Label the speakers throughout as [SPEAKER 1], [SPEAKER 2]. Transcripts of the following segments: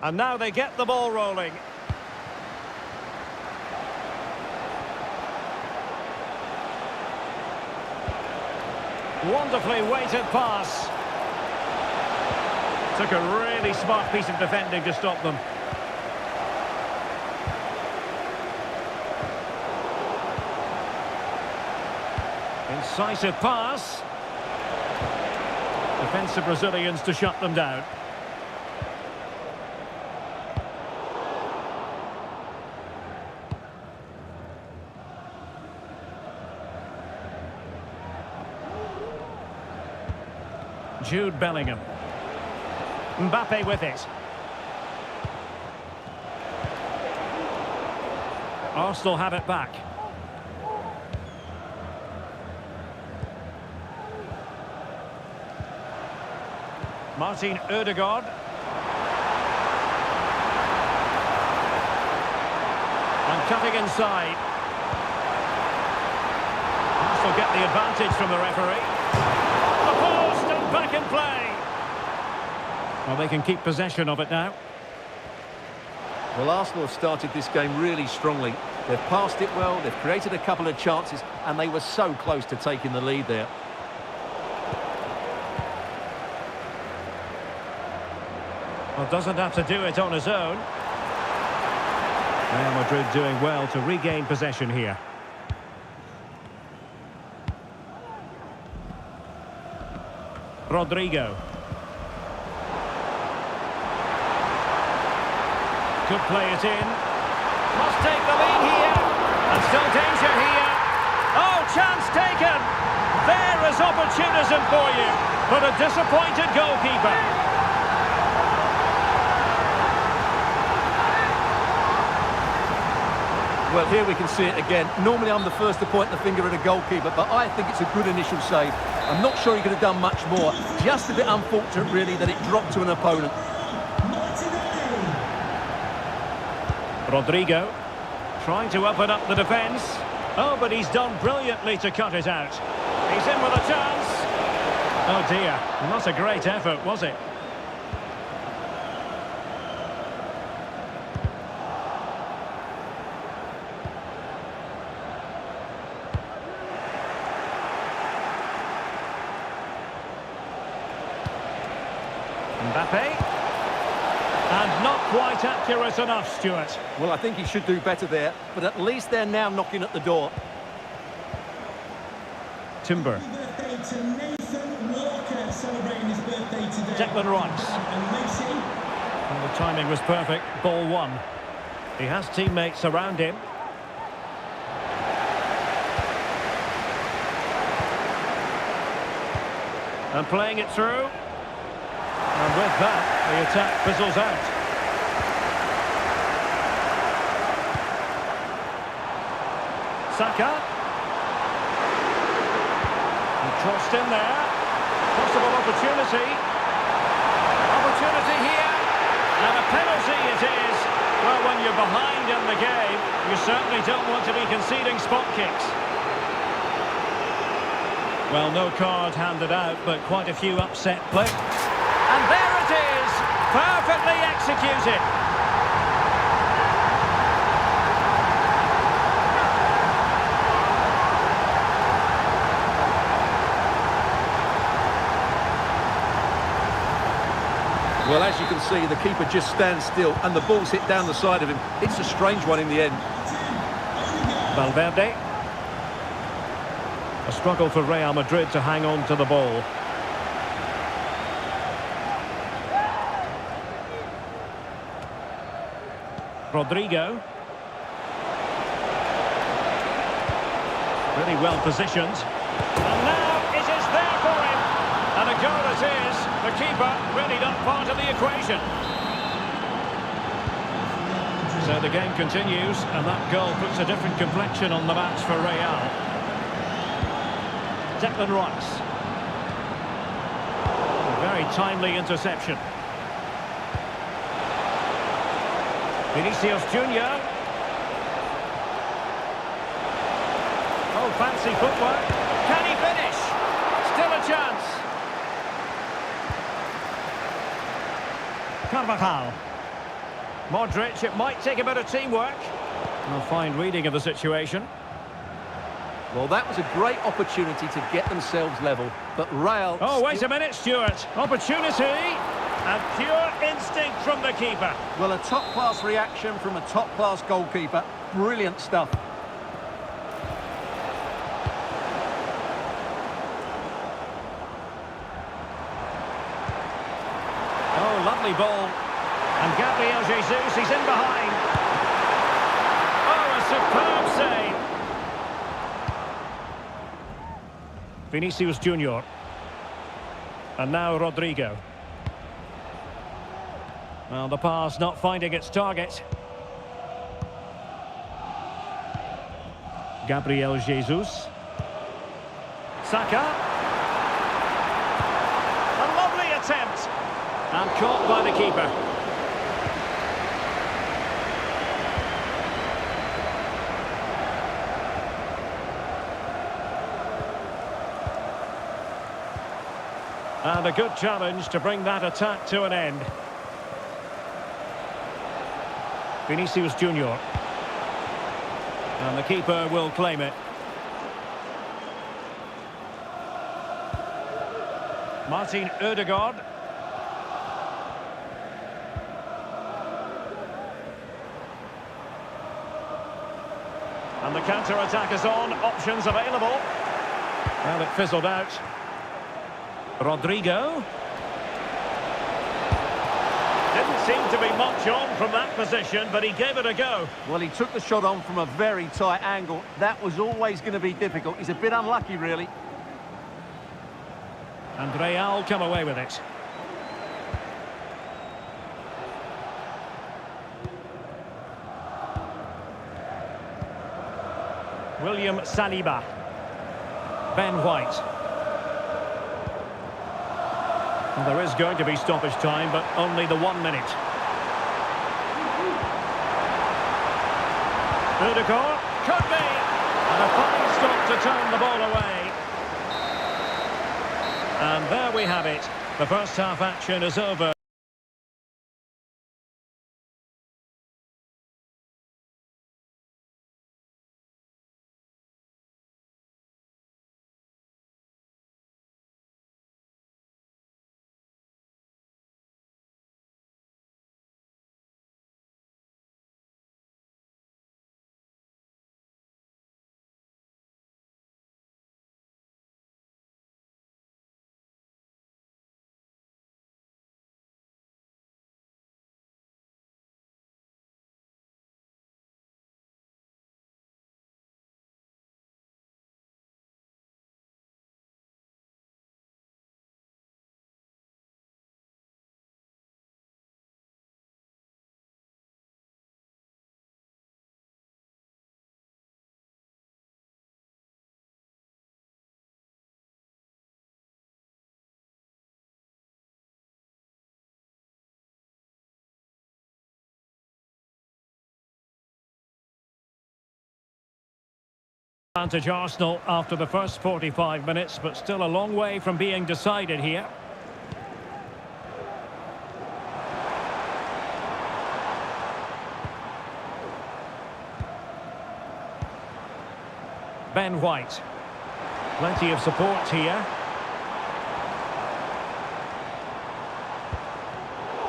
[SPEAKER 1] And now they get the ball rolling. Wonderfully weighted pass. Took a really smart piece of defending to stop them. Incisive pass. Defensive Brazilians to shut them down. Jude Bellingham. Mbappe with it. Arsenal have it back. Martin Ødegaard. And cutting inside. Arsenal get the advantage from the referee. The post and back in play. Well, they can keep possession of it now.
[SPEAKER 2] Well, Arsenal have started this game really strongly. They've passed it well, they've created a couple of chances, and they were so close to taking the lead there.
[SPEAKER 1] Well, doesn't have to do it on his own. Real Madrid doing well to regain possession here. Rodrigo. Could play it in. Must take the lead here. And still danger here. Oh, chance taken. There is opportunism for you. But a disappointed goalkeeper.
[SPEAKER 2] Well, here we can see it again. Normally I'm the first to point the finger at a goalkeeper, but I think it's a good initial save. I'm not sure he could have done much more. Just a bit unfortunate, really, that it dropped to an opponent.
[SPEAKER 1] Rodrigo trying to open up the defence. Oh, but he's done brilliantly to cut it out. He's in with a chance. Oh dear, not a great effort, was it? Mbappe. And not quite accurate enough, Stuart.
[SPEAKER 2] Well, I think he should do better there, but at least they're now knocking at the door.
[SPEAKER 1] Timber.
[SPEAKER 3] Happy birthday to Nathan Walker, celebrating his birthday today.
[SPEAKER 1] Declan Rice. And the timing was perfect. Ball one. He has teammates around him. And playing it through. And with that, the attack fizzles out. Saka. And crossed in there. Possible opportunity. Opportunity here. And a penalty it is. Well, when you're behind in the game, you certainly don't want to be conceding spot kicks. Well, no card handed out, but quite a few upset plays. And there it is, perfectly executed.
[SPEAKER 2] Well, as you can see, the keeper just stands still and the ball's hit down the side of him. It's a strange one in the end.
[SPEAKER 1] Valverde. A struggle for Real Madrid to hang on to the ball. Rodrigo. Really well positioned. And now it is there for him. And a goal it is. The keeper really not part of the equation. So the game continues, and that goal puts a different complexion on the match for Real. Declan Rice. A very timely interception. Vinicius Junior. Oh, fancy footwork. Can he finish? Still a chance. Carvajal. Modric, it might take a bit of teamwork. A fine reading of the situation.
[SPEAKER 2] Well, that was a great opportunity to get themselves level, but Real...
[SPEAKER 1] Oh, wait a minute, Stuart. Opportunity, and pure instinct from the keeper.
[SPEAKER 2] Well, a top-class reaction from a top-class goalkeeper. Brilliant stuff.
[SPEAKER 1] Oh, lovely ball. And Gabriel Jesus, he's in behind. Oh, a superb save. Vinicius Junior. And now Rodrigo. Well, the pass not finding its target. Gabriel Jesus. Saka. A lovely attempt. And caught by the keeper. And a good challenge to bring that attack to an end. Vinicius Junior. And the keeper will claim it. Martin Ødegaard. And the counter-attack is on. Options available. Well, it fizzled out. Rodrigo. Didn't seem to be much on from that position, but he gave it a go.
[SPEAKER 2] Well, he took the shot on from a very tight angle. That was always going to be difficult. He's a bit unlucky, really.
[SPEAKER 1] And Real come away with it. William Saliba. Ben White. Well, there is going to be stoppage time, but only the 1 minute. Ødegaard, could be! And a fine stop to turn the ball away. And there we have it. The first half action is over. Advantage Arsenal after the first 45 minutes, but still a long way from being decided here. Ben White. Plenty of support here.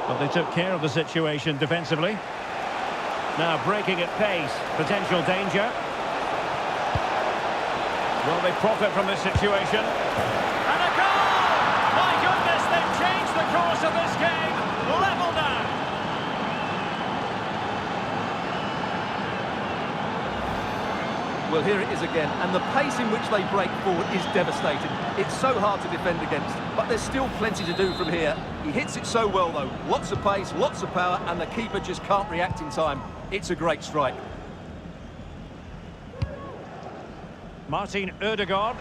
[SPEAKER 1] But they took care of the situation defensively. Now breaking at pace. Potential danger. Will they profit from this situation? And a goal! My goodness, they've changed the course of this game. Level now.
[SPEAKER 2] Well, here it is again, and the pace in which they break forward is devastating. It's so hard to defend against, but there's still plenty to do from here. He hits it so well, though. Lots of pace, lots of power, and the keeper just can't react in time. It's a great strike.
[SPEAKER 1] Martin Ødegaard.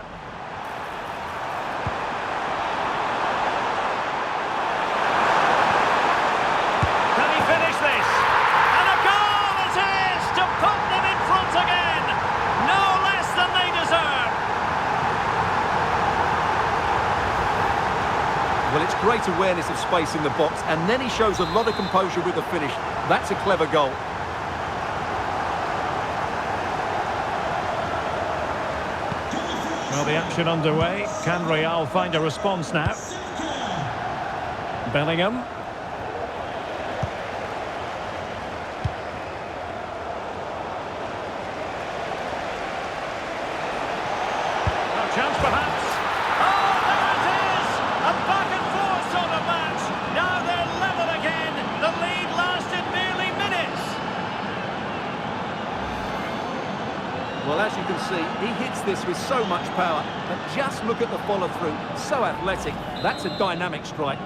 [SPEAKER 1] Can he finish this? And a goal it is to put them in front again. No less than they deserve.
[SPEAKER 2] Well, Well, it's great awareness of space in the box, and then he shows a lot of composure with the finish. That's a clever goal.
[SPEAKER 1] Well, the action underway. Can Real find a response now? Bellingham. A chance perhaps. Oh, there it is! A back and forth sort of match. Now they're level again. The lead lasted nearly minutes.
[SPEAKER 2] Well, as you can see, he hits this with so much power. But just look at the follow-through. So athletic. That's a dynamic strike.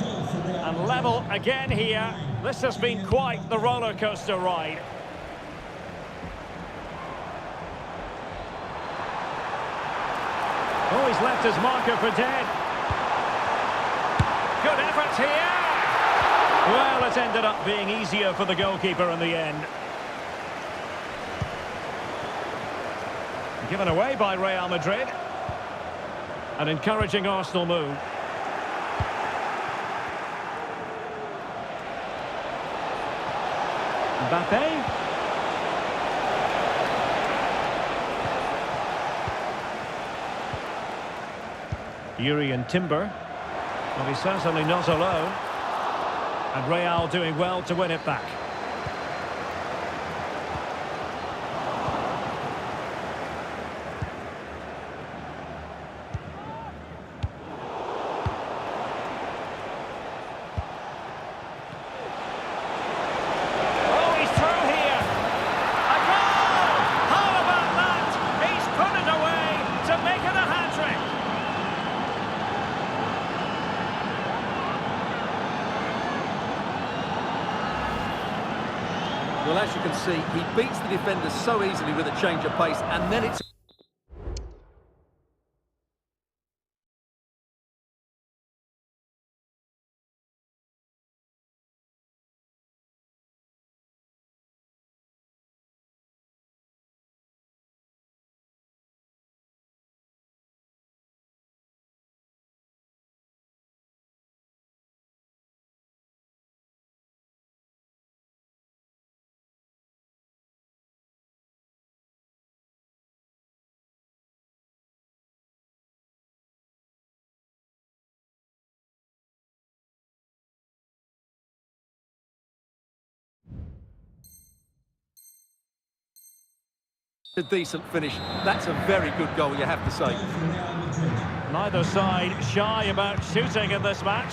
[SPEAKER 1] And level again here. This has been quite the roller coaster ride. Oh, he's left his marker for dead. Good effort here. Well, it ended up being easier for the goalkeeper in the end. Given away by Real Madrid. An encouraging Arsenal move. Mbappe. Yuri and Timber. Well, he's certainly not alone. And Real doing well to win it back.
[SPEAKER 2] Well, as you can see, he beats the defender so easily with a change of pace, and then it's... A decent finish. That's a very good goal, you have to say.
[SPEAKER 1] Neither side shy about shooting in this match.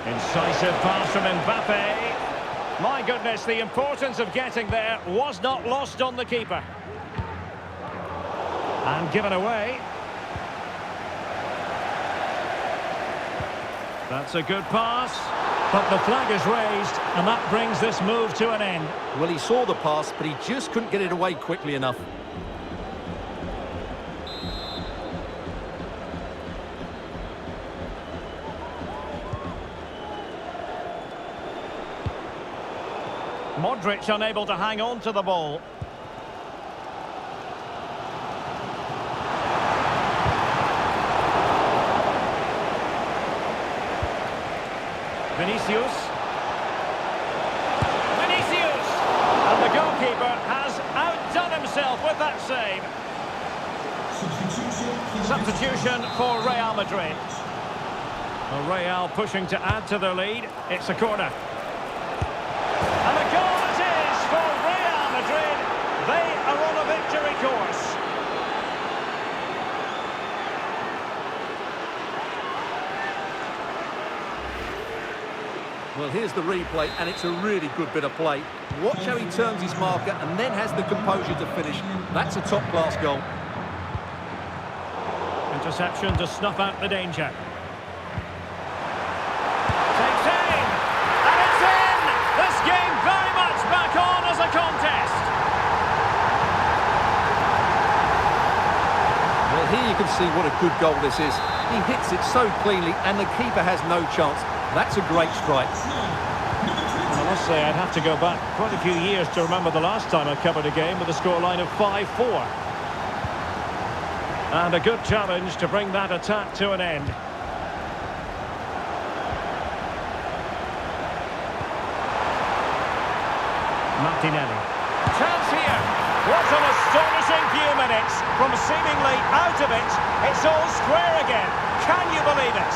[SPEAKER 1] Incisive pass from Mbappe. My goodness, the importance of getting there was not lost on the keeper. And given away. That's a good pass. But the flag is raised, and that brings this move to an end.
[SPEAKER 2] Well, he saw the pass, but he just couldn't get it away quickly enough.
[SPEAKER 1] Modric unable to hang on to the ball. Vinicius. And the goalkeeper has outdone himself with that save. Substitution for Real Madrid. Well, Real pushing to add to their lead. It's a corner. And a goal it is for Real Madrid. They are on a victory course.
[SPEAKER 2] Well, here's the replay, and it's a really good bit of play. Watch how he turns his marker and then has the composure to finish. That's a top-class goal.
[SPEAKER 1] Interception to snuff out the danger. Takes aim, and it's in! This game very much back on as a contest.
[SPEAKER 2] Well, here you can see what a good goal this is. He hits it so cleanly, and the keeper has no chance. That's a great strike.
[SPEAKER 1] I must say I'd have to go back quite a few years to remember the last time I covered a game with a scoreline of 5-4. And a good challenge to bring that attack to an end. Martinelli. Chance here. What an astonishing few minutes. From seemingly out of it, it's all square again. Can you believe it?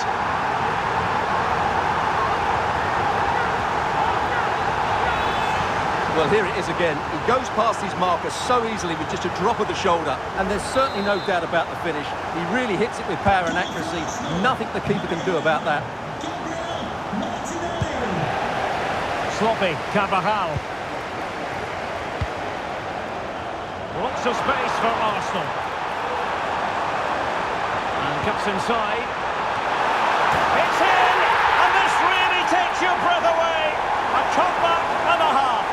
[SPEAKER 2] Well, here it is again. He goes past his marker so easily with just a drop of the shoulder, and there's certainly no doubt about the finish. He really hits it with power and accuracy. Nothing the keeper can do about that.
[SPEAKER 1] Sloppy, Carvajal. Lots of space for Arsenal. And cuts inside. It's in! And this really takes your breath away. A comeback and a half.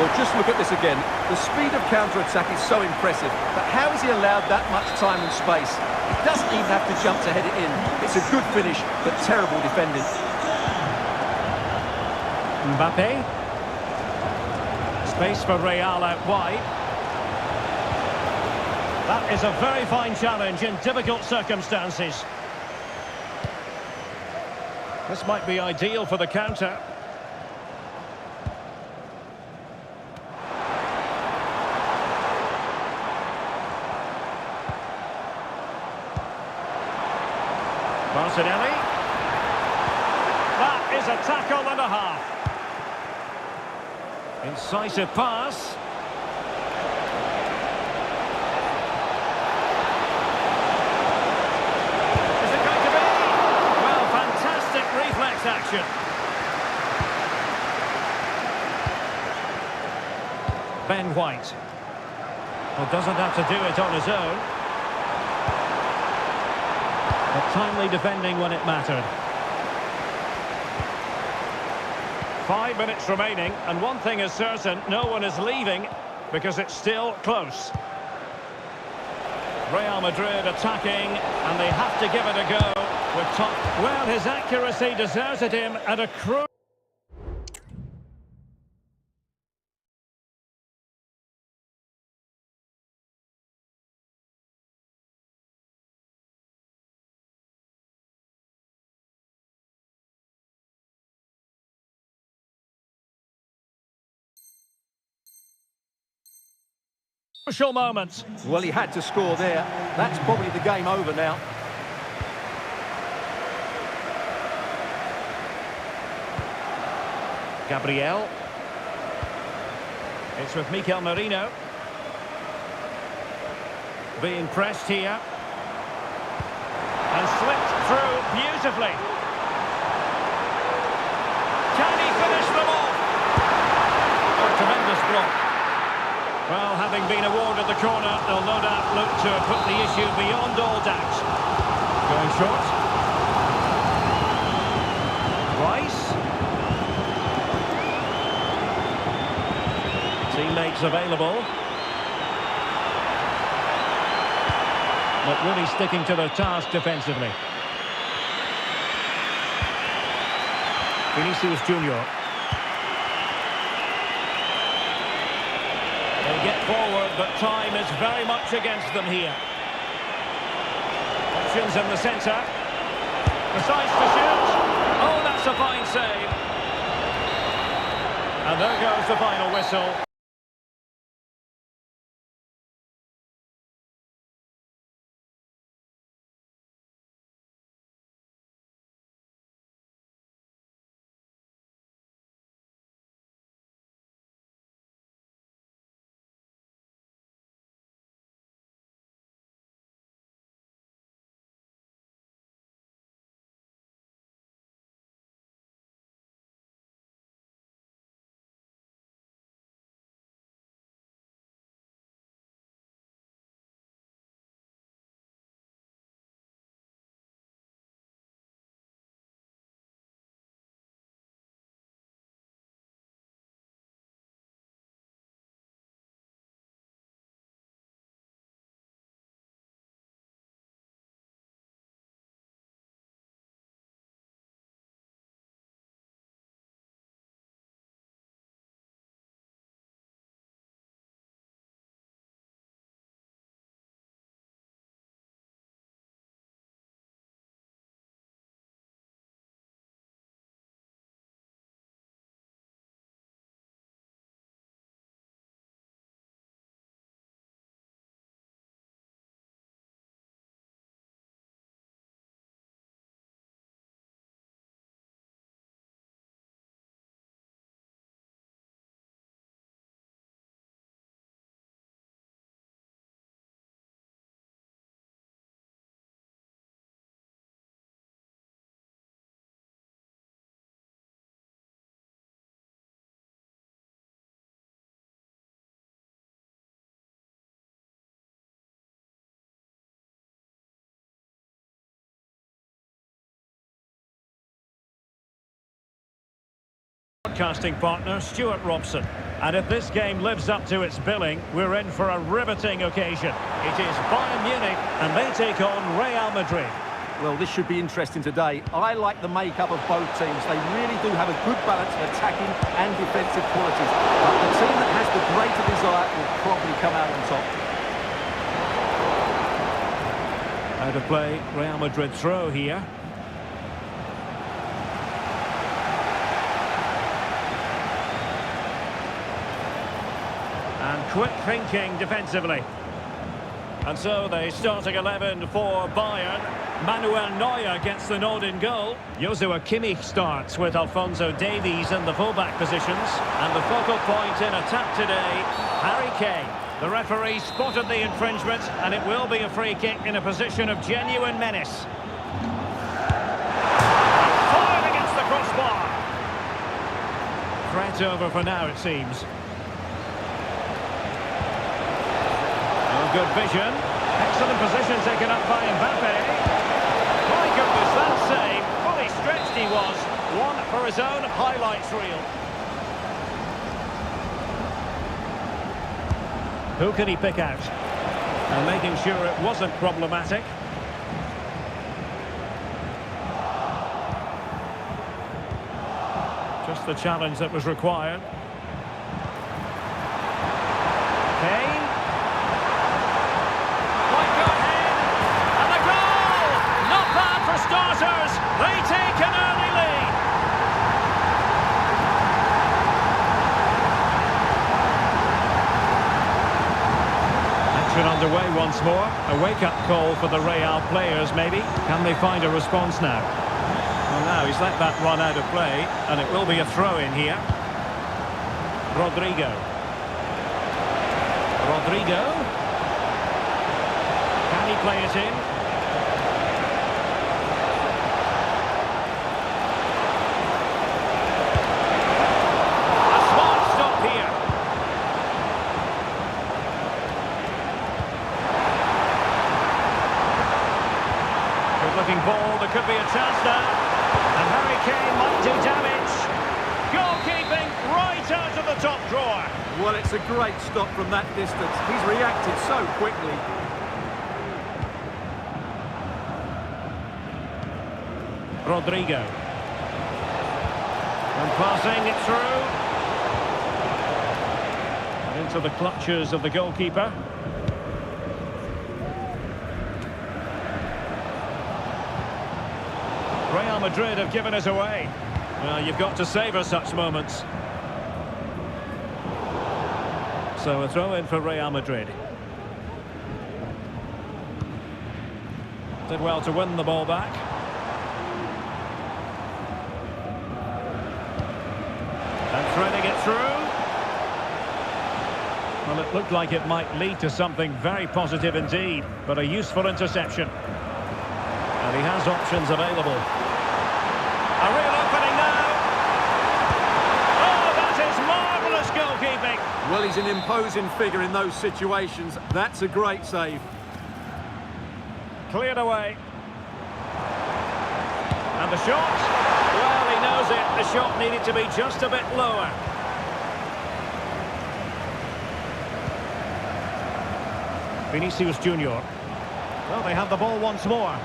[SPEAKER 2] Well, just look at this again. The speed of counter-attack is so impressive, but how has he allowed that much time and space? He doesn't even have to jump to head it in. It's a good finish, but terrible defending.
[SPEAKER 1] Mbappe. Space for Real out wide. That is a very fine challenge in difficult circumstances. This might be ideal for the counter. Martinelli. That is a tackle and a half. Incisive pass. Is it going to be? Well, fantastic reflex action. Ben White. Well, doesn't have to do it on his own. But timely defending when it mattered. 5 minutes remaining, and one thing is certain, no one is leaving because it's still close. Real Madrid attacking, and they have to give it a go with top. Well, his accuracy deserted him at a crucial. Crucial moment.
[SPEAKER 2] Well, he had to score there. That's probably the game over now.
[SPEAKER 1] Gabriel. It's with Mikel Merino. Being pressed here. And slipped through beautifully. Can he finish them off? A tremendous block. Well, having been awarded the corner, they'll no doubt look to put the issue beyond all doubt. Going short. Rice. Teammates available. But really sticking to their task defensively. Vinicius Junior. They get forward, but time is very much against them here. Options in the centre. Precise to shoot. Oh, that's a fine save. And there goes the final whistle. Broadcasting partner Stuart Robson. And if this game lives up to its billing, we're in for a riveting occasion. It is Bayern Munich and they take on Real Madrid.
[SPEAKER 2] Well, this should be interesting today. I like the makeup of both teams. They really do have a good balance of attacking and defensive qualities. But the team that has the greater desire will probably come out on top.
[SPEAKER 1] Out of play, Real Madrid throw here. And quick thinking defensively. And so the starting 11 for Bayern. Manuel Neuer gets the nod in goal. Joshua Kimmich starts with Alphonso Davies in the fullback positions. And the focal point in attack today, Harry Kane. The referee spotted the infringement, and it will be a free kick in a position of genuine menace. Fired against the crossbar. Threat over for now, it seems. Good vision. Excellent position taken up by Mbappe. My goodness, that save. Fully stretched he was. One for his own highlights reel. Who can he pick out? And making sure it wasn't problematic. Just the challenge that was required. Kane. Starters, they take an early lead. Action underway once more. A wake-up call for the Real players, maybe. Can they find a response now? Well, now he's let that run out of play, and it will be a throw-in here. Rodrigo. Can he play it in? Ball, there could be a chance now, and Harry Kane might do damage. Goalkeeping right out of the top drawer.
[SPEAKER 2] Well, it's a great stop from that distance. He's reacted so quickly.
[SPEAKER 1] Rodrigo. And passing it through. Into the clutches of the goalkeeper. Real Madrid have given it away. Well, you've got to savour such moments. So a throw in for Real Madrid. Did well to win the ball back. And threading it through. Well, it looked like it might lead to something very positive indeed, but a useful interception. And he has options available. A real opening now. Oh, that is marvellous goalkeeping.
[SPEAKER 2] Well, he's an imposing figure in those situations. That's a great save.
[SPEAKER 1] Cleared away. And the shot. Well, he knows it. The shot needed to be just a bit lower. Vinicius Junior. Well, they have the ball once more.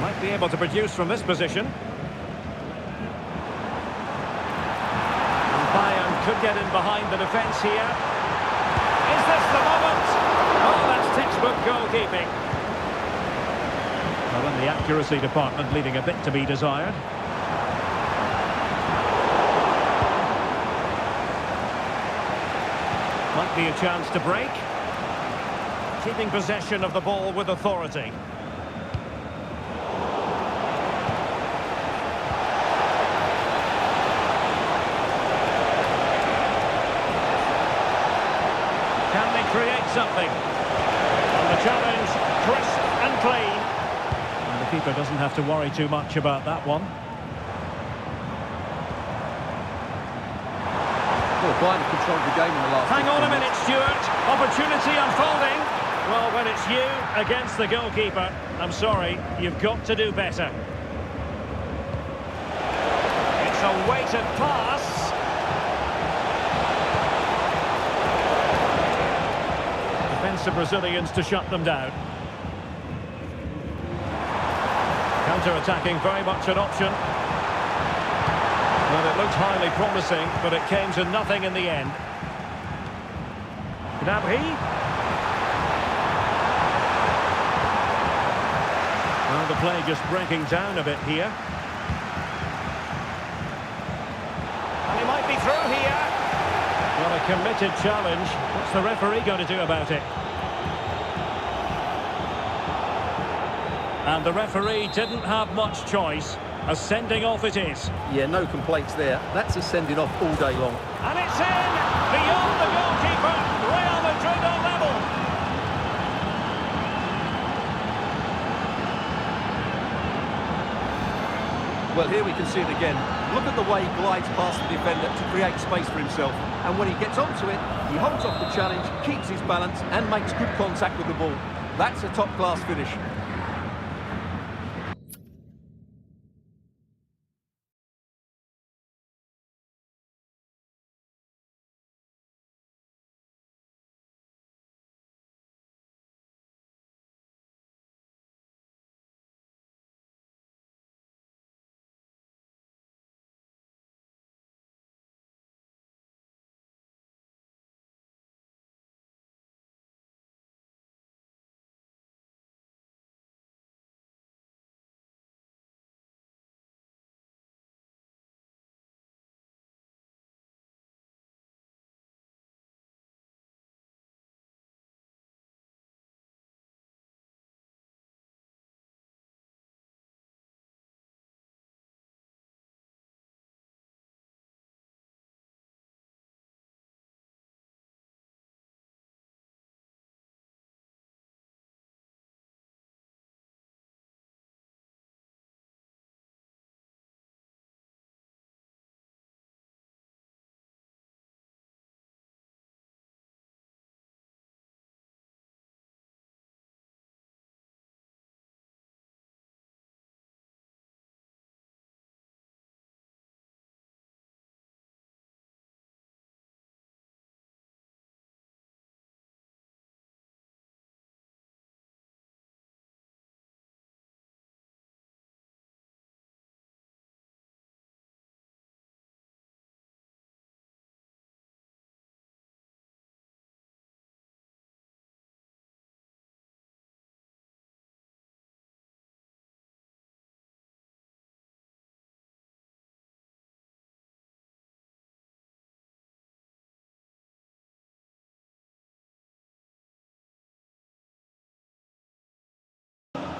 [SPEAKER 1] Might be able to produce from this position. And Bayern could get in behind the defence here. Is this the moment? Oh, that's textbook goalkeeping. Well, in the accuracy department, leaving a bit to be desired. Might be a chance to break. Keeping possession of the ball with authority. Can they create something? And the challenge, crisp and clean. And the keeper doesn't have to worry too much about that one.
[SPEAKER 2] Well, Bayern have controlled the game in the last
[SPEAKER 1] Hang on
[SPEAKER 2] 15
[SPEAKER 1] a minute,
[SPEAKER 2] minutes.
[SPEAKER 1] Stuart. Opportunity unfolding. Well, when it's you against the goalkeeper, I'm sorry, you've got to do better. It's a weighted pass. Defensive Brazilians to shut them down. Counter-attacking, very much an option. Well, it looked highly promising, but it came to nothing in the end. Gnabry. Well, the play just breaking down a bit here. And he might be through here. Well, a committed challenge. What's the referee going to do about it? And the referee didn't have much choice. A sending off it is.
[SPEAKER 2] Yeah, no complaints there. That's a sending off all day long.
[SPEAKER 1] And it's in! Beyond the goalkeeper! Real Madrid on level!
[SPEAKER 2] Well, here we can see it again. Look at the way he glides past the defender to create space for himself. And when he gets onto it, he holds off the challenge, keeps his balance, and makes good contact with the ball. That's a top-class finish.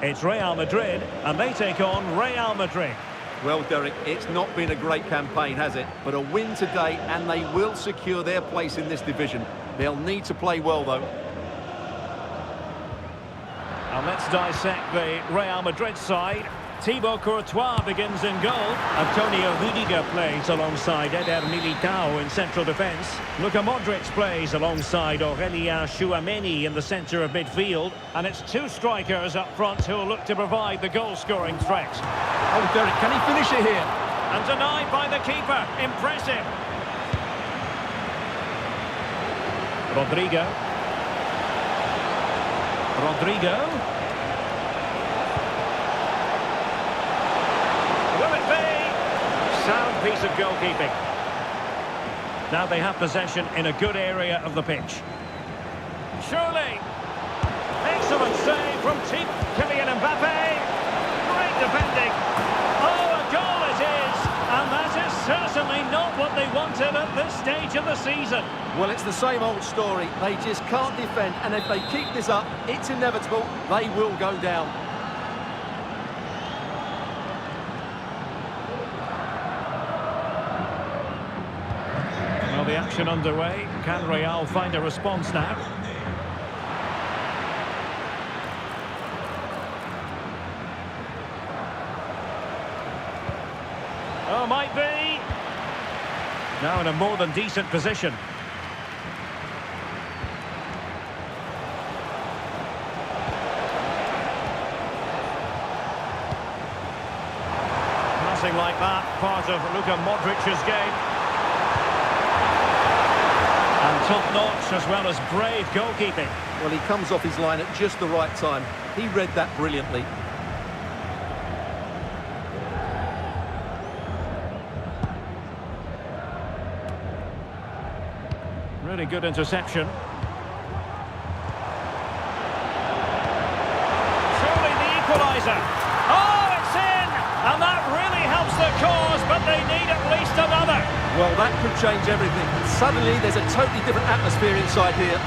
[SPEAKER 1] It's Real Madrid, and they take on Real Madrid.
[SPEAKER 2] Well, Derek, it's not been a great campaign, has it? But a win today, and they will secure their place in this division. They'll need to play well, though.
[SPEAKER 1] And let's dissect the Real Madrid side. Thibaut Courtois begins in goal. Antonio Rudiger plays alongside Eder Militao in central defence. Luka Modric plays alongside Aurelien Tchouameni in the centre of midfield. And it's two strikers up front who'll look to provide the goal-scoring threat.
[SPEAKER 2] Oh, Derek, can he finish it here?
[SPEAKER 1] And denied by the keeper. Impressive. Rodrigo. Will it be? Sound piece of goalkeeping. Now they have possession in a good area of the pitch. Surely. Excellent save from Kylian Mbappe. Great defending. Oh, a goal it is. And that is certainly not what they wanted at this stage of the season.
[SPEAKER 2] Well, it's the same old story. They just can't defend, and if they keep this up, it's inevitable. They will go down.
[SPEAKER 1] Well, the action underway. Can Real find a response now? Oh, might be. Now in a more than decent position. Passing like that, part of Luka Modric's game. And top-notch as well as brave goalkeeping.
[SPEAKER 2] Well, he comes off his line at just the right time. He read that brilliantly.
[SPEAKER 1] Really good interception. Surely the equaliser. Oh, it's in! And that really helps the cause, but they need at least another.
[SPEAKER 2] Well, that could change everything. Suddenly, there's a totally different atmosphere inside here.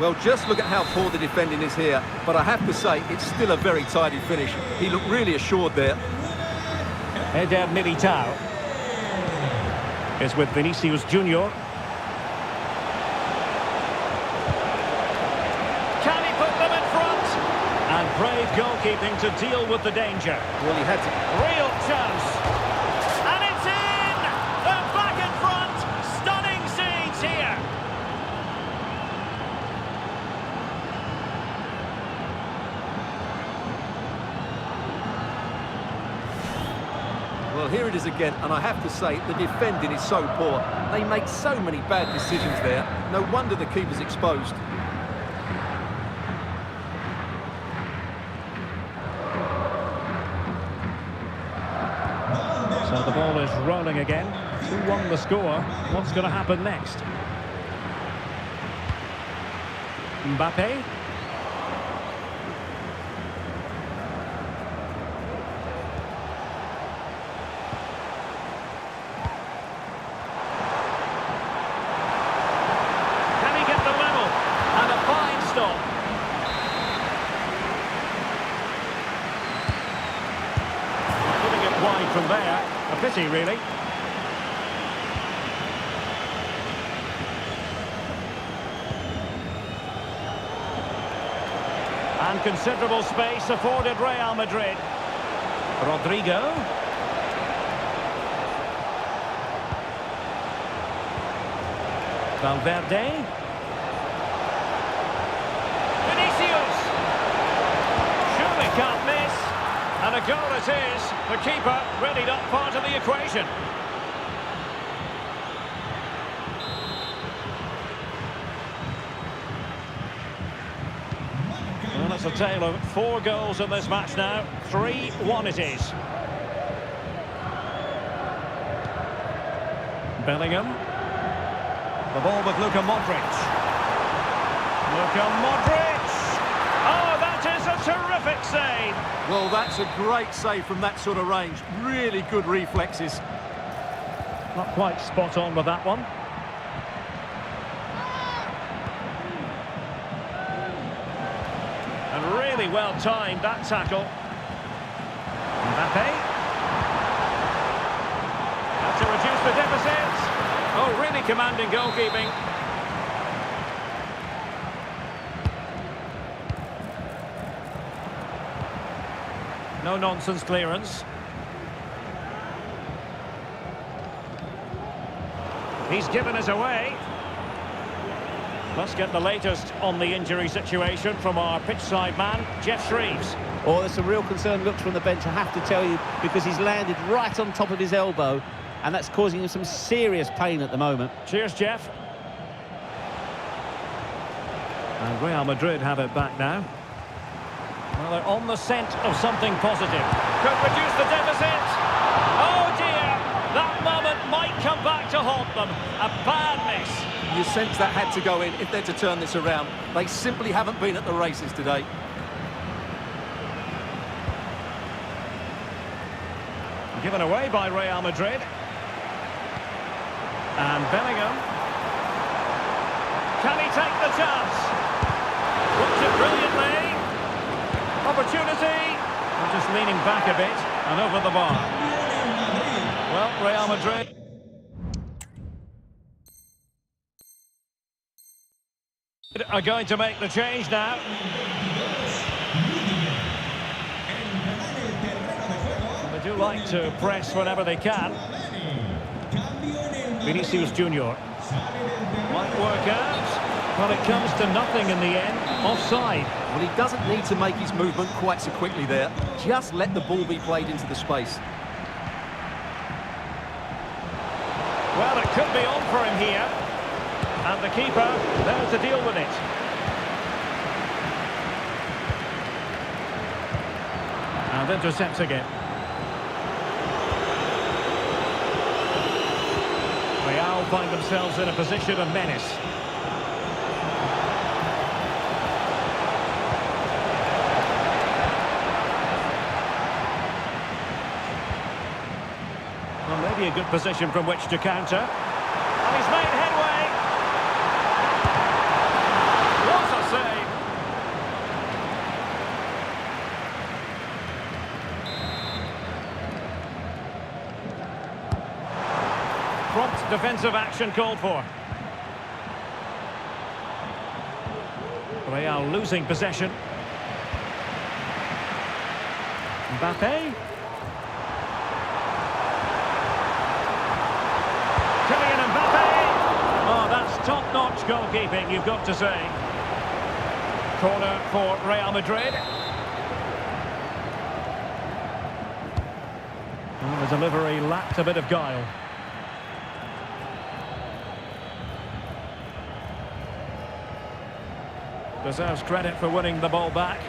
[SPEAKER 2] Well, just look at how poor the defending is here. But I have to say, it's still a very tidy finish. He looked really assured there.
[SPEAKER 1] Eder Militao is with Vinicius Junior. Can he put them in front? And brave goalkeeping to deal with the danger.
[SPEAKER 2] Well, he had to...
[SPEAKER 1] Real chance. And it's in! They're back in front. Stunning scenes here.
[SPEAKER 2] Well, here it is again, and I have to say, the defending is so poor. They make so many bad decisions there. No wonder the keeper's exposed.
[SPEAKER 1] So the ball is rolling again. 2-1 the score. What's going to happen next? Mbappe. Can he get the level? And a fine stop. Putting it wide from there. A pity, really. And considerable space afforded Real Madrid. Rodrigo. Valverde. Vinicius. Surely can't miss. And a goal it is. The keeper really not part of the equation. Well, it's a tale of 4 goals in this match now. 3-1 it is. Bellingham. The ball with Luka Modric. Luka Modric! Oh, that is a terrific save!
[SPEAKER 2] Well, that's a great save from that sort of range. Really good reflexes.
[SPEAKER 1] Not quite spot on with that one. And really well timed, that tackle. Mbappe. Have to reduce the deficit. Oh, really commanding goalkeeping. No-nonsense clearance. He's given us away. Let's get the latest on the injury situation from our pitch-side man, Jeff Shreves.
[SPEAKER 4] Oh, there's some real concern looks from the bench, I have to tell you, because he's landed right on top of his elbow, and that's causing him some serious pain at the moment.
[SPEAKER 1] Cheers, Jeff. And Real Madrid have it back now. Well, Well, they're on the scent of something positive. Could reduce the deficit. Oh dear, that moment might come back to haunt them. A bad miss.
[SPEAKER 2] You sense that had to go in if they're to turn this around. They simply haven't been at the races today.
[SPEAKER 1] Given away by Real Madrid. And Bellingham. Can he take the chance? Worked it brilliantly. Opportunity. We're just leaning back a bit and over the bar. Well, Real Madrid are going to make the change now. They do like to press whenever they can. Vinicius Junior might work out, but it comes to nothing in the end. Offside.
[SPEAKER 2] Well, he doesn't need to make his movement quite so quickly there. Just let the ball be played into the space.
[SPEAKER 1] Well, it could be on for him here. And the keeper there to deal with it. And intercepts again. Real find themselves in a position of menace. Well, maybe a good position from which to counter. And he's made headway. What a save. Prompt defensive action called for. Real losing possession. Mbappe. Kylian Mbappe. Oh, that's top-notch goalkeeping, you've got to say. Corner for Real Madrid. Well, the delivery lacked a bit of guile. Deserves credit for winning the ball back.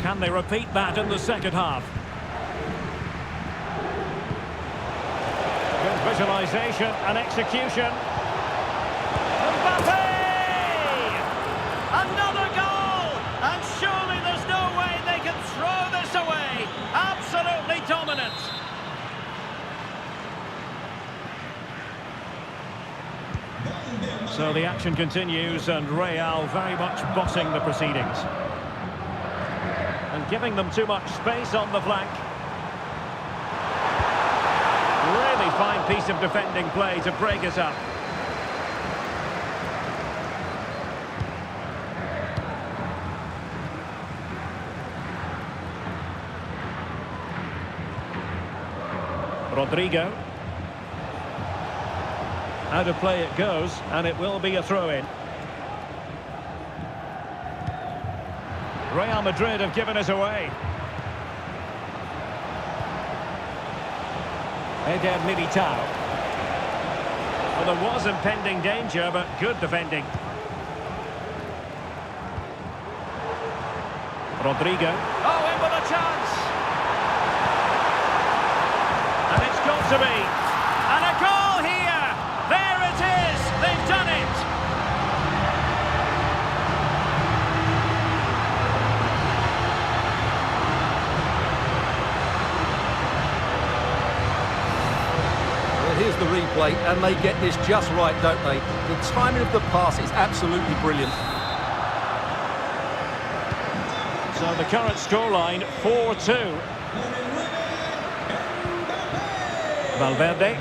[SPEAKER 1] Can they repeat that in the second half? Good visualisation and execution. Mbappe! Another goal! And surely there's no way they can throw this away. Absolutely dominant. So the action continues and Real very much bossing the proceedings. And giving them too much space on the flank. Really fine piece of defending play to break us up. Rodrigo. Out of play it goes, and it will be a throw-in. Real Madrid have given us away. Eder Militao. Well, there was impending danger, but good defending. Rodrigo. Oh, in with a chance! And it's got to be. And a goal here! There it is! They've done it!
[SPEAKER 2] Well, here's the replay, and they get this just right, don't they? The timing of the pass is absolutely brilliant.
[SPEAKER 1] So the current scoreline, 4-2. Valverde.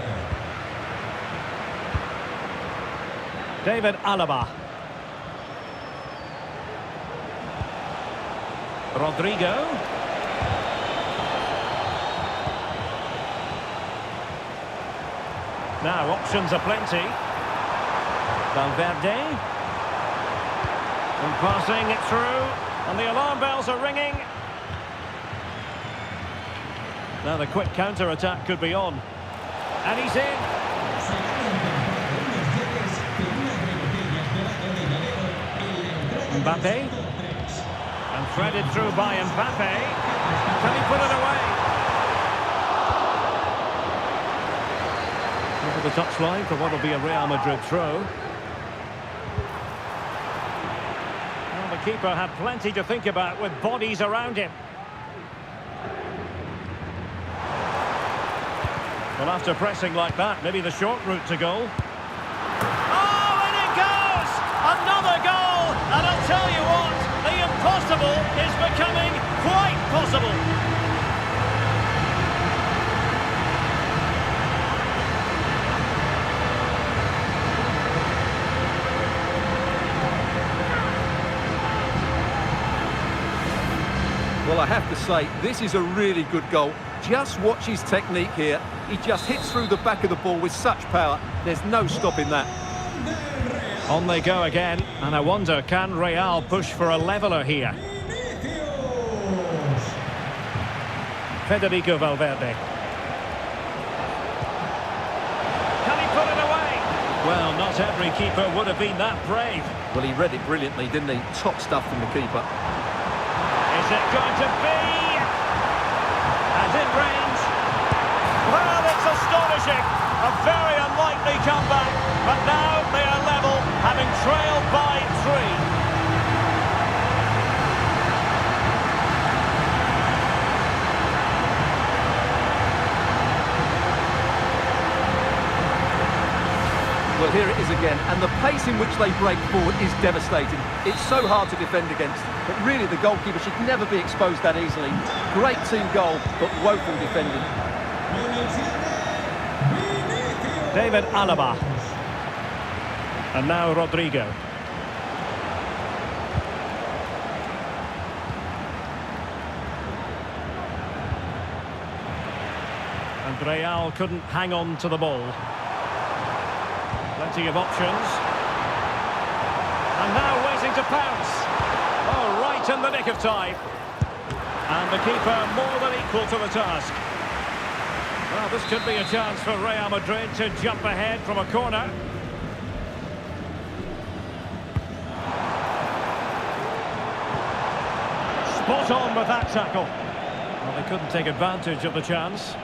[SPEAKER 1] David Alaba. Rodrigo. Now options aplenty. Valverde. And passing it through. And the alarm bells are ringing. Now the quick counter-attack could be on. And he's in. Mbappe. And threaded through by Mbappe. Can he put it away? Over the touchline for what will be a Real Madrid throw. The keeper had plenty to think about with bodies around him. Well, after pressing like that, maybe the short route to goal. Oh, and it goes! Another goal! And I'll tell you what, the impossible is becoming quite possible.
[SPEAKER 2] Well, I have to say, this is a really good goal. Just watch his technique here. He just hits through the back of the ball with such power. There's no stopping that.
[SPEAKER 1] On they go again, and I wonder, can Real push for a leveller here? Federico Valverde. Can he put it away? Well, not every keeper would have been that brave.
[SPEAKER 2] Well, he read it brilliantly, didn't he? Top stuff from the keeper.
[SPEAKER 1] Is it going to be? And in range. Well, it's astonishing. A very unlikely comeback. But now they are level, having trailed by 3.
[SPEAKER 2] Well, here it is again, and the pace in which they break forward is devastating. It's so hard to defend against, but really the goalkeeper should never be exposed that easily. Great team goal, but woeful defending.
[SPEAKER 1] David Alaba. And now Rodrigo. And Real couldn't hang on to the ball. Plenty of options. And now waiting to pounce. Oh, right in the nick of time. And the keeper more than equal to the task. Well, this could be a chance for Real Madrid to jump ahead from a corner. Spot on with that tackle. Well, they couldn't take advantage of the chance.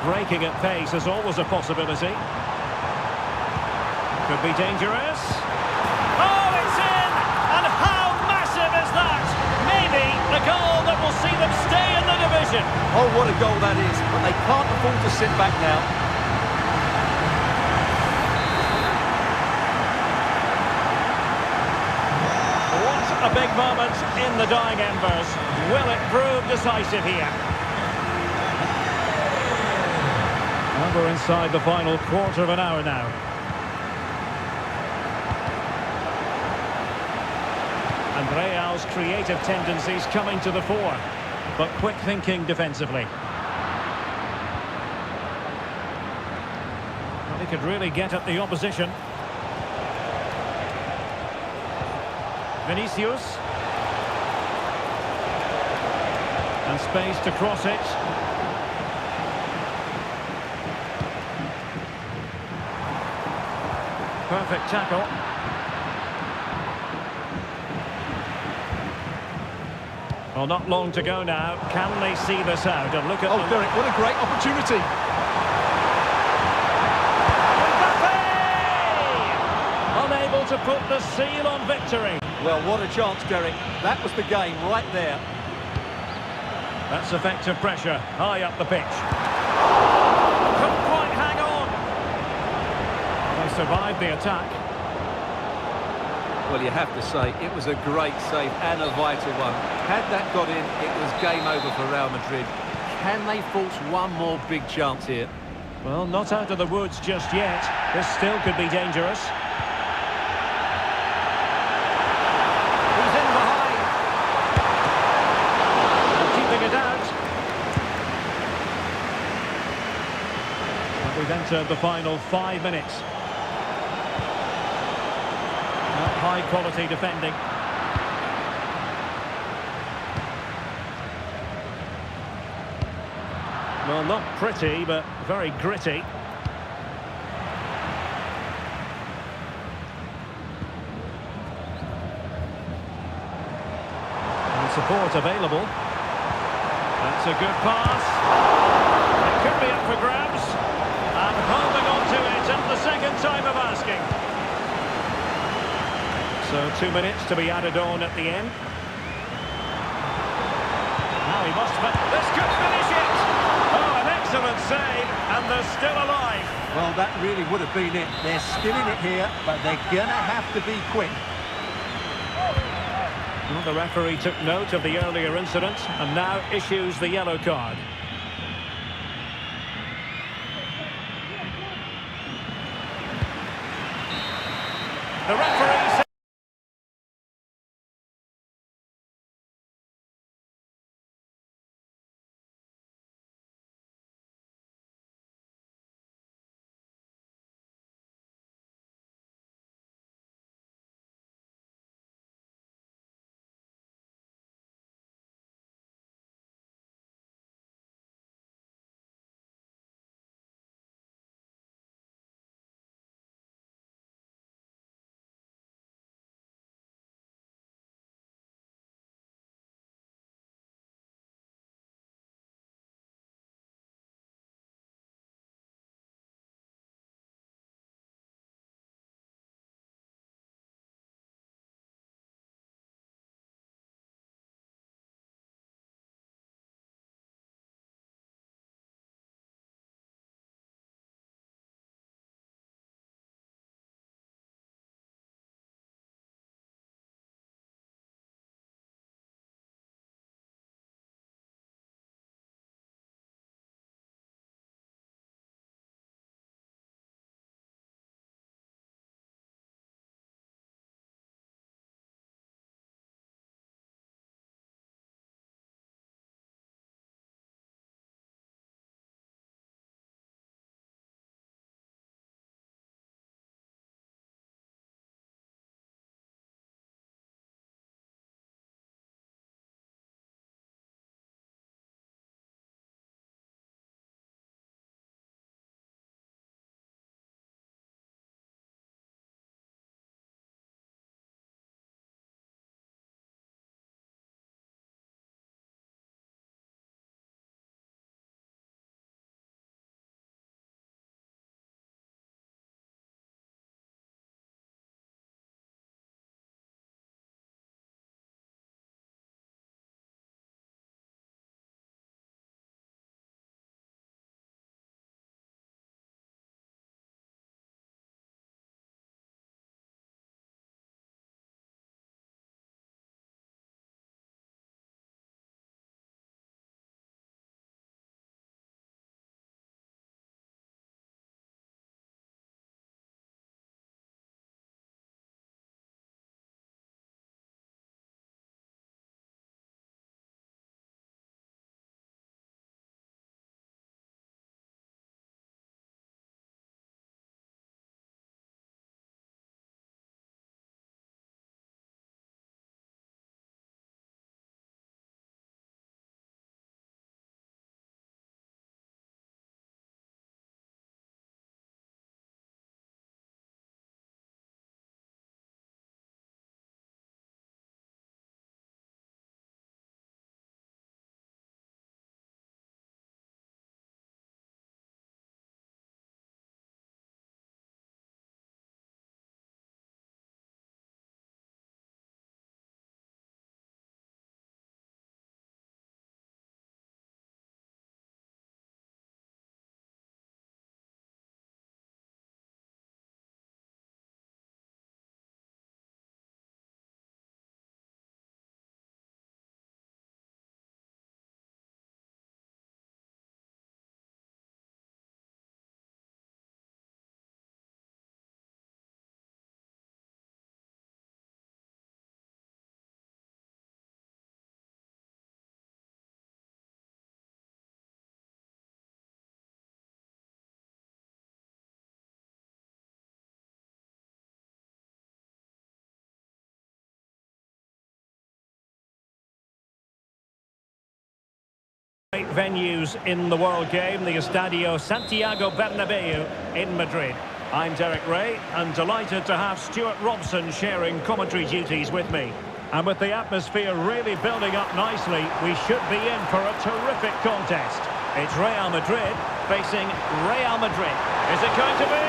[SPEAKER 1] Breaking at pace is always a possibility. Could be dangerous. Oh, it's in! And how massive is that? Maybe the goal that will see them stay in the division.
[SPEAKER 2] Oh, what a goal that is. But they can't afford to sit back now.
[SPEAKER 1] What a big moment in the dying embers. Will it prove decisive here? We're inside the final quarter of an hour now. And Real's creative tendencies coming to the fore, but quick thinking defensively. Well, he could really get at the opposition. Vinicius. And space to cross it. Perfect tackle. Well, not long to go now. Can they see this out? And look at
[SPEAKER 2] Oh, Derek, what a great opportunity.
[SPEAKER 1] Mbappe! Unable to put the seal on victory.
[SPEAKER 2] Well, what a chance, Derek. That was the game right there.
[SPEAKER 1] That's effective pressure, high up the pitch. Couldn't quite hang on. They survived the attack.
[SPEAKER 2] Well, you have to say, it was a great save and a vital one. Had that got in, it was game over for Real Madrid. Can they force one more big chance here?
[SPEAKER 1] Well, not out of the woods just yet. This still could be dangerous. He's in behind. Keeping it out. And we've entered the final 5 minutes. High quality defending. Well, not pretty, but very gritty. And support available. That's a good pass. It could be up for grabs. And holding on to it at the second time of asking. So 2 minutes to be added on at the end. Now he must... This could finish it! Oh, an excellent save, and they're still alive.
[SPEAKER 2] Well, that really would have been it. They're still in it here, but they're going to have to be quick.
[SPEAKER 1] Well, the referee took note of the earlier incident and now issues the yellow card. The referee... venues in the world game, the Estadio Santiago Bernabeu in Madrid. I'm Derek Ray, and delighted to have Stuart Robson sharing commentary duties with me. And with the atmosphere really building up nicely, we should be in for a terrific contest. It's Real Madrid facing Real Madrid. Is it going to be?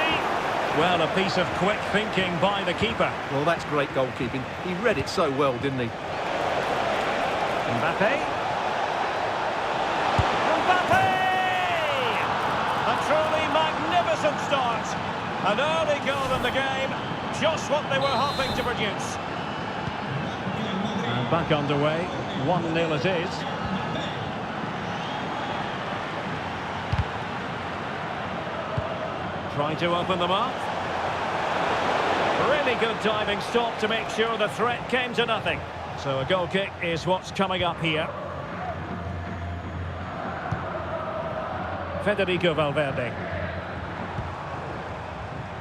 [SPEAKER 1] Well, a piece of quick thinking by the keeper.
[SPEAKER 2] Well, that's great goalkeeping. He read it so well, didn't he?
[SPEAKER 1] Mbappe. Mbappe! A truly magnificent start. An early goal in the game, just what they were hoping to produce. And back underway, 1-0 it is. Trying to open them up. Really good diving stop to make sure the threat came to nothing. So a goal kick is what's coming up here. Federico Valverde.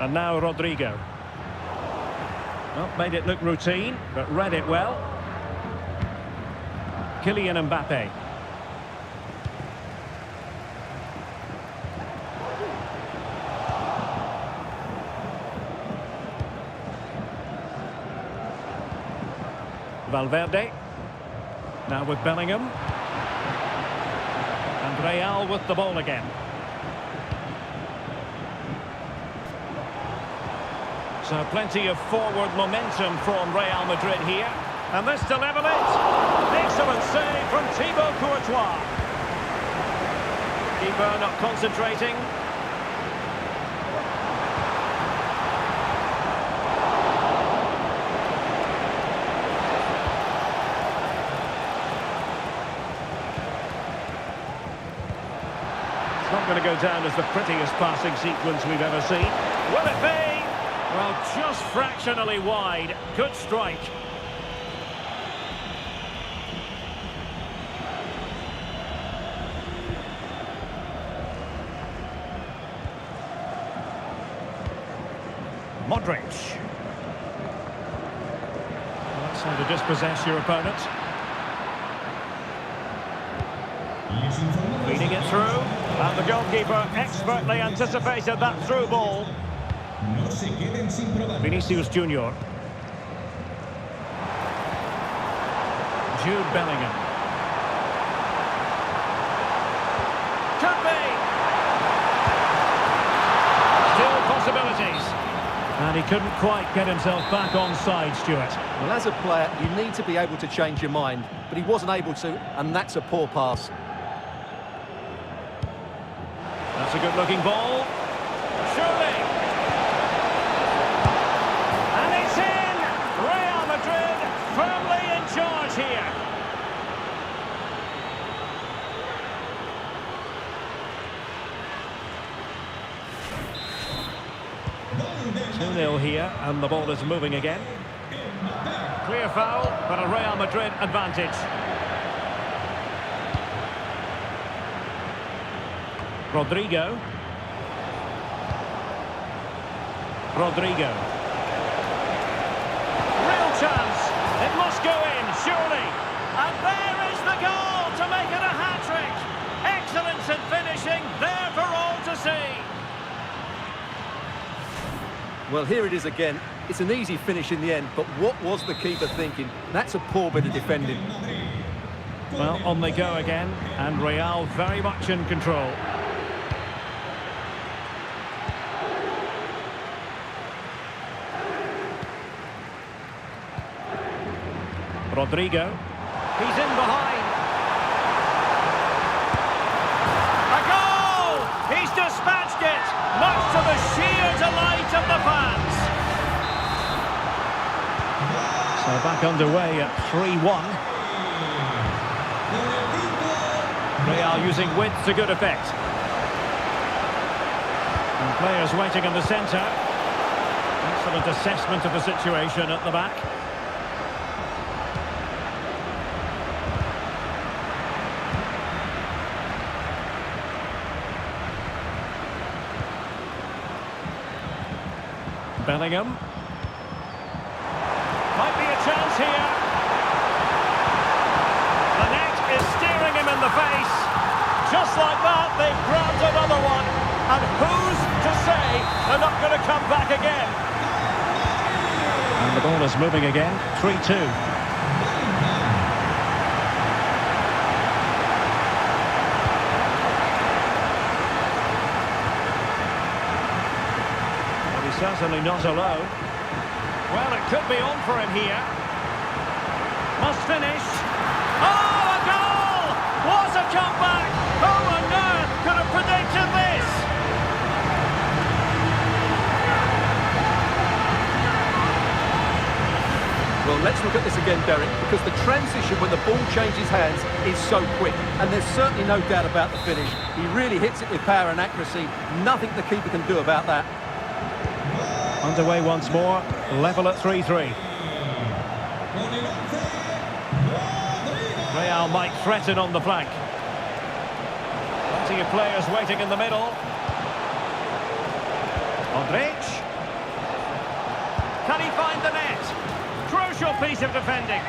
[SPEAKER 1] And now Rodrigo. Well, made it look routine, but read it well. Kylian Mbappe. Valverde. Now with Bellingham. And Real with the ball again. So plenty of forward momentum from Real Madrid here. And this to level it. Excellent save from Thibaut Courtois. Keeper not concentrating. It's not going to go down as the prettiest passing sequence we've ever seen. Will it be? Well, just fractionally wide. Good strike. Modric. That's how to dispossess your opponent. Feeding it through. And the goalkeeper expertly anticipated that through ball. Vinicius Junior. Jude Bellingham. Could be. Still possibilities. And he couldn't quite get himself back on side, Stuart.
[SPEAKER 2] Well, as a player, you need to be able to change your mind, but he wasn't able to, and that's a poor pass.
[SPEAKER 1] That's a good-looking ball. Surely. And it's in! Real Madrid firmly in charge here. Two-nil here, and the ball is moving again. Clear foul, but a Real Madrid advantage. Rodrigo. Rodrigo. Real chance. It must go in, surely. And there is the goal to make it a hat-trick. Excellence in finishing, there for all to see.
[SPEAKER 2] Well, here it is again. It's an easy finish in the end, but what was the keeper thinking? That's a poor bit of defending.
[SPEAKER 1] Well, on they go again, and Real very much in control. Rodrigo. He's in behind. A goal! He's dispatched it, much to the sheer delight of the fans. So back underway at 3-1. Real using width to good effect. And players waiting in the centre. Excellent assessment of the situation at the back. Bellingham. Might be a chance here. The net is staring him in the face. just like that, they've grabbed another one. And who's to say they're not going to come back again? And the ball is moving again, 3-2. Certainly not alone. Well, it could be on for him here. Must finish. Oh, a goal! What a comeback! Who on earth could have predicted this?
[SPEAKER 2] Well, let's look at this again, Derek, because the transition when the ball changes hands is so quick. And there's certainly no doubt about the finish. He really hits it with power and accuracy. Nothing the keeper can do about that.
[SPEAKER 1] Underway once more, level at 3-3. Real might threaten on the flank. Plenty of players waiting in the middle. Modric. Can he find the net? Crucial piece of defending.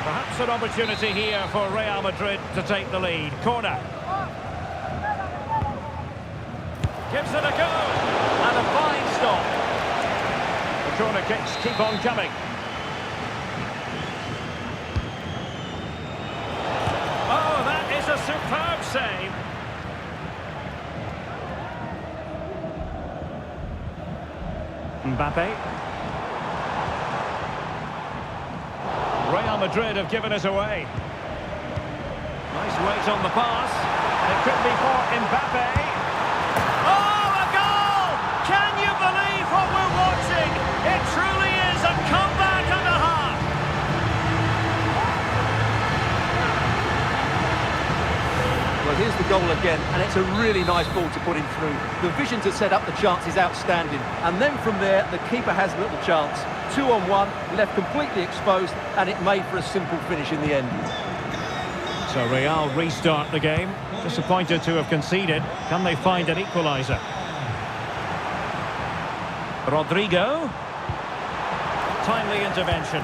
[SPEAKER 1] Perhaps an opportunity here for Real Madrid to take the lead. Corner. Gives it a go. And a fine stop. Corner kicks keep on coming. Oh, that is a superb save. Mbappe. Real Madrid have given us away. Nice weight on the pass. It could be for Mbappe. Oh, a goal! Can you believe what we're watching? It truly is a comeback and a half.
[SPEAKER 2] Well, here's the goal again, and it's a really nice ball to put him through. The vision to set up the chance is outstanding, and then from there, the keeper has little chance. 2-on-1, left completely exposed, and it made for a simple finish in the end.
[SPEAKER 1] So Real restart the game. Disappointed to have conceded. Can they find an equaliser? Rodrigo. Timely intervention.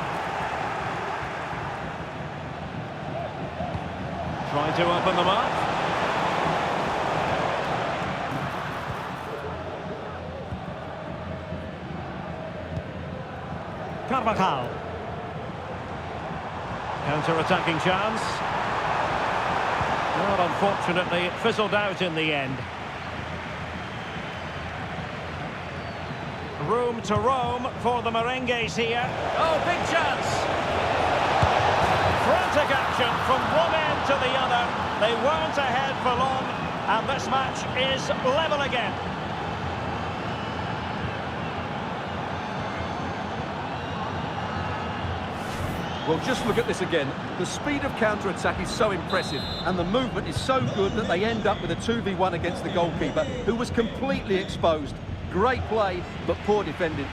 [SPEAKER 1] Trying to open them up. Carvajal. Counter-attacking chance. Well, unfortunately, it fizzled out in the end. Room to roam for the merengues here. Oh, big chance! Frantic action from one end to the other. They weren't ahead for long, and this match is level again.
[SPEAKER 2] Well, just look at this again. The speed of counter-attack is so impressive, and the movement is so good that they end up with a 2v1 against the goalkeeper, who was completely exposed. Great play, but poor defending.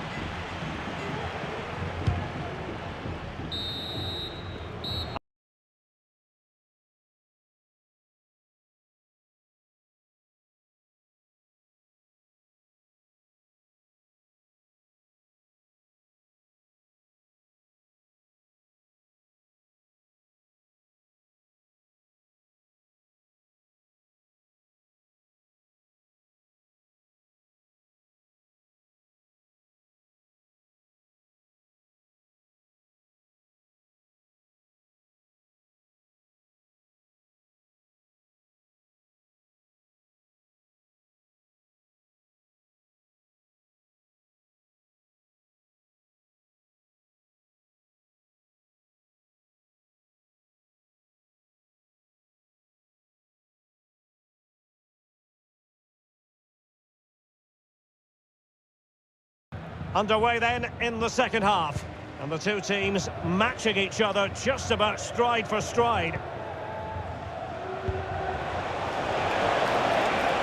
[SPEAKER 1] Underway then in the second half. And the two teams matching each other just about stride for stride.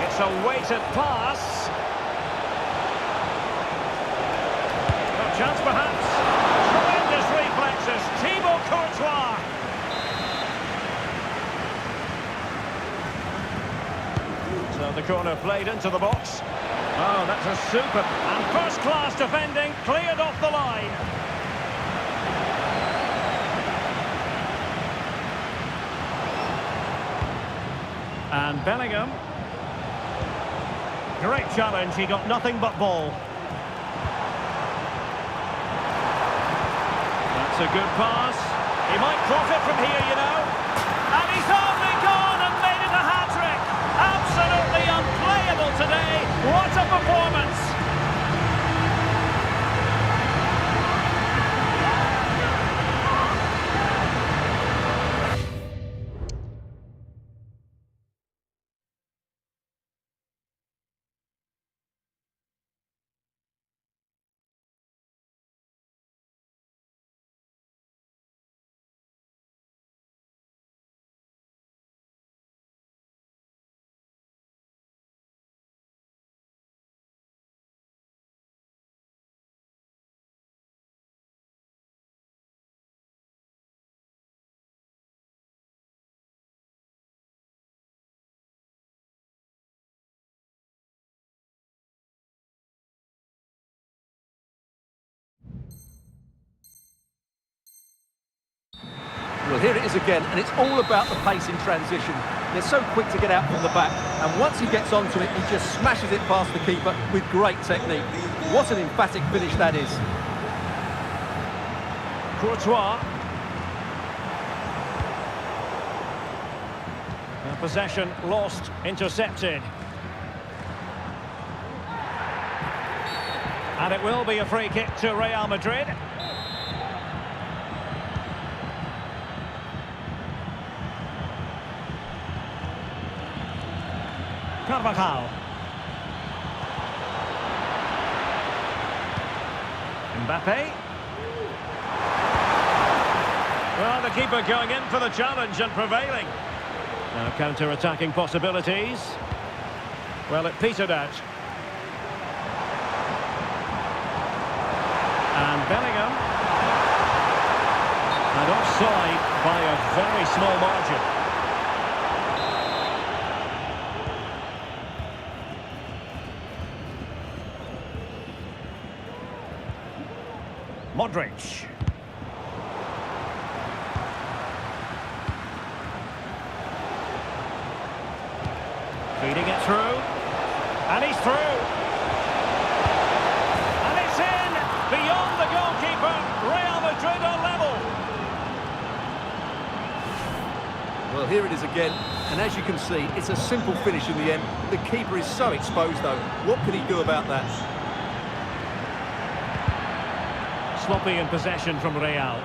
[SPEAKER 1] It's a weighted pass. A chance perhaps. Tremendous reflexes. Thibaut Courtois. So the corner played into the box. Oh, that's a super and first-class defending, cleared off the line. And Bellingham. Great challenge, he got nothing but ball. That's a good pass. He might profit from here, you know. And he's only gone and made it a hat-trick. Absolutely unplayable today. What a performance.
[SPEAKER 2] Well, here it is again, and it's all about the pace in transition. They're so quick to get out from the back, and once he gets onto it, he just smashes it past the keeper with great technique. What an emphatic finish that is.
[SPEAKER 1] Courtois. Possession lost, intercepted. And it will be a free kick to Real Madrid. Carvajal. Mbappe. Well, the keeper going in for the challenge and prevailing. Now counter-attacking possibilities. Well, it petered out. And Bellingham. And offside by a very small margin. Modric. Feeding it through. And he's through. And it's in. Beyond the goalkeeper. Real Madrid are level.
[SPEAKER 2] Well, here it is again. And as you can see, it's a simple finish in the end. The keeper is so exposed, though. What can he do about that?
[SPEAKER 1] Sloppy in possession from Real.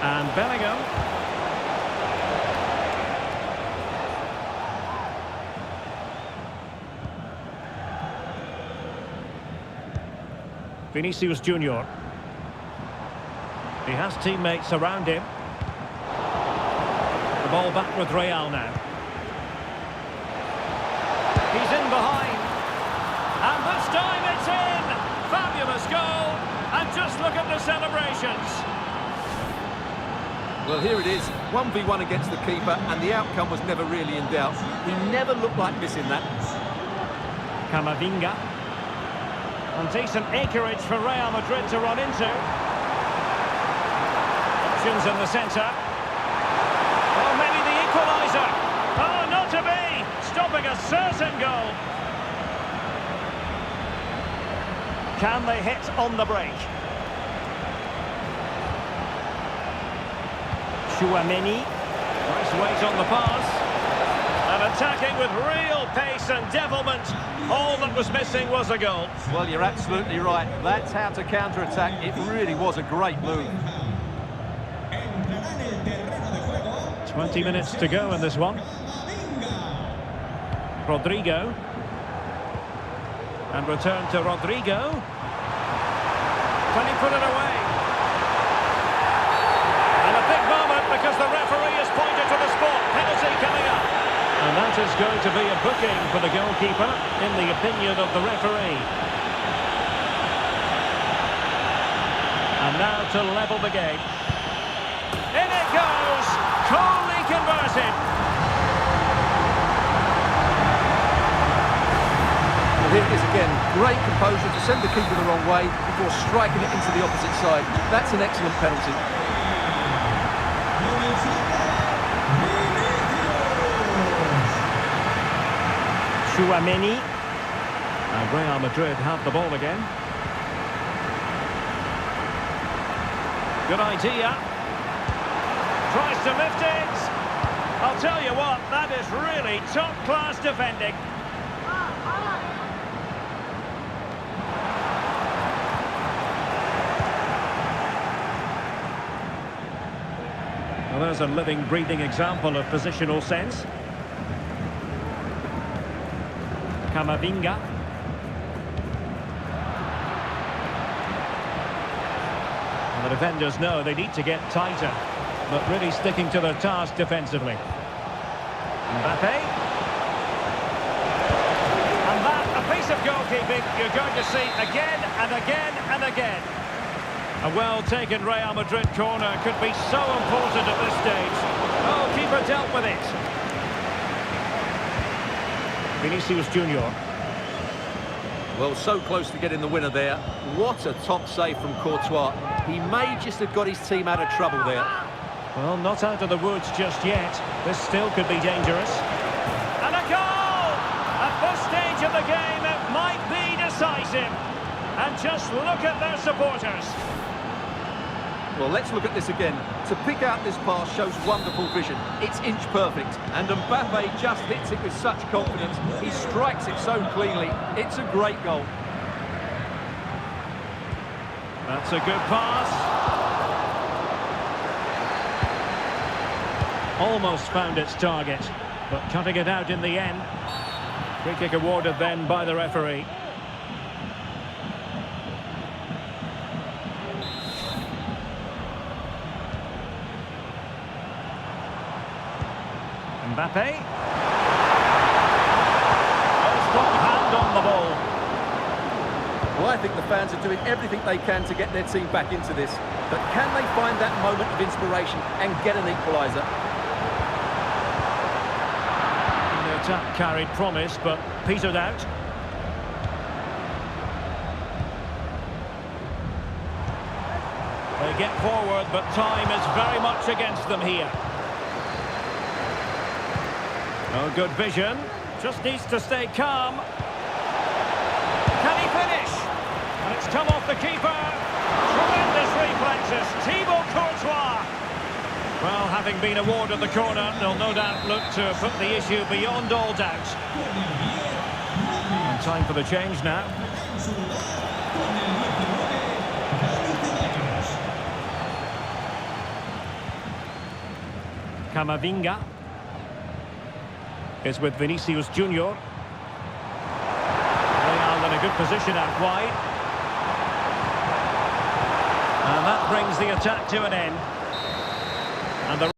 [SPEAKER 1] And Bellingham. Vinicius Junior. He has teammates around him. Ball back with Real now. He's in behind. And this time it's in! Fabulous goal! And just look at the celebrations.
[SPEAKER 2] Well, here it is. 1v1 against the keeper, and the outcome was never really in doubt. He never looked like missing that.
[SPEAKER 1] Camavinga. And decent acreage for Real Madrid to run into. Options in the centre. Oh, maybe the equaliser. Oh, not to be. Stopping a certain goal. Can they hit on the break? Chouameni. Nice weight on the pass. And attacking with real pace and devilment. All that was missing was a goal.
[SPEAKER 2] Well, you're absolutely right. That's how to counter-attack. It really was a great move.
[SPEAKER 1] 20 minutes to go in this one. Rodrigo. And return to Rodrigo. Can he put it away? And a big moment because the referee has pointed to the spot. Penalty coming up. And that is going to be a booking for the goalkeeper, in the opinion of the referee. And now to level the game. In it goes! Coolly converted.
[SPEAKER 2] Well, here it is again, Great composure to send the keeper the wrong way before striking it into the opposite side. That's an excellent penalty.
[SPEAKER 1] Chouameni. And Real Madrid have the ball again. Good idea. Tries to lift it. I'll tell you what, that is really top-class defending. Well, there's a living, breathing example of positional sense. Camavinga. And the defenders know they need to get tighter, but really sticking to their task defensively. Mbappe. And that, a piece of goalkeeping you're going to see again and again and again. A well-taken Real Madrid corner could be so important at this stage. Oh, keeper dealt with it. Vinicius Junior.
[SPEAKER 2] Well, so close to getting the winner there. What a top save from Courtois. He may just have got his team out of trouble there.
[SPEAKER 1] Well, not out of the woods just yet. This still could be dangerous. And a goal! At this stage of the game, it might be decisive. And just look at their supporters.
[SPEAKER 2] Well, let's look at this again. To pick out this pass shows wonderful vision. It's inch perfect. And Mbappe just hits it with such confidence. He strikes it so cleanly. It's a great goal.
[SPEAKER 1] That's a good pass. Almost found its target, but cutting it out in the end. Free kick awarded then by the referee. Mbappe. Oh, strong hand on the ball.
[SPEAKER 2] Well, I think the fans are doing everything they can to get their team back into this. But can they find that moment of inspiration and get an equaliser?
[SPEAKER 1] The attack carried promise, but petered out. They get forward, but time is very much against them here. Oh, good vision. Just needs to stay calm. Can he finish? And it's come off the keeper. Tremendous reflexes. Thibaut Courtois. Well, having been awarded the corner, they'll no doubt look to put the issue beyond all doubt. And time for the change now. Camavinga is with Vinicius Junior. Real in a good position out wide. And that brings the attack to an end. And the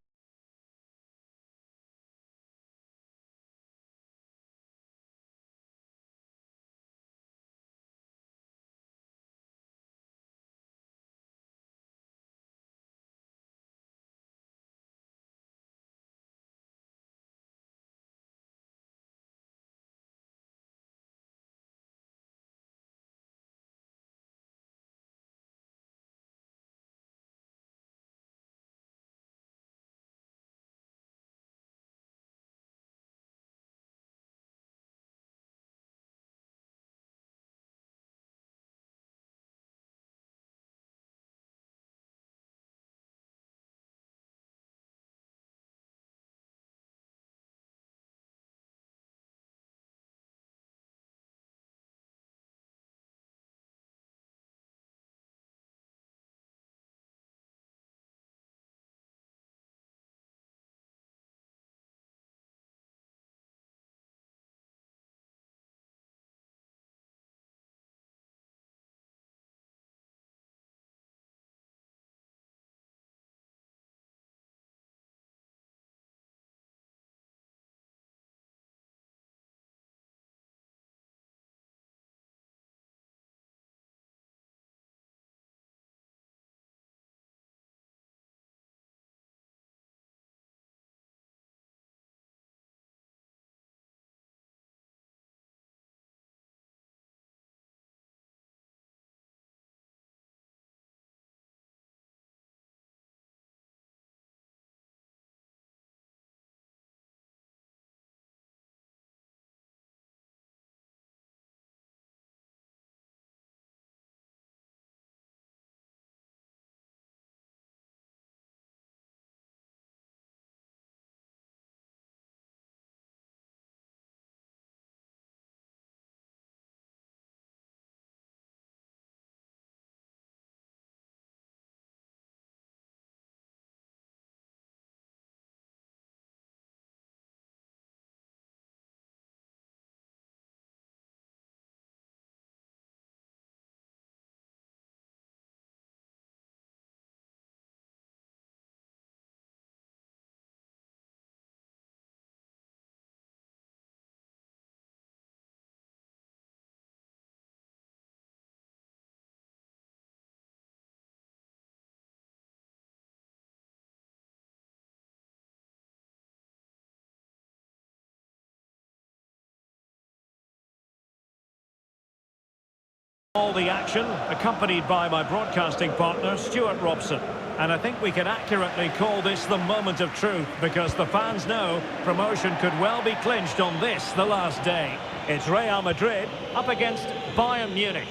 [SPEAKER 1] All the action, accompanied by my broadcasting partner, Stuart Robson. And I think we can accurately call this the moment of truth, because the fans know promotion could well be clinched on this, the last day. It's Real Madrid up against Bayern Munich.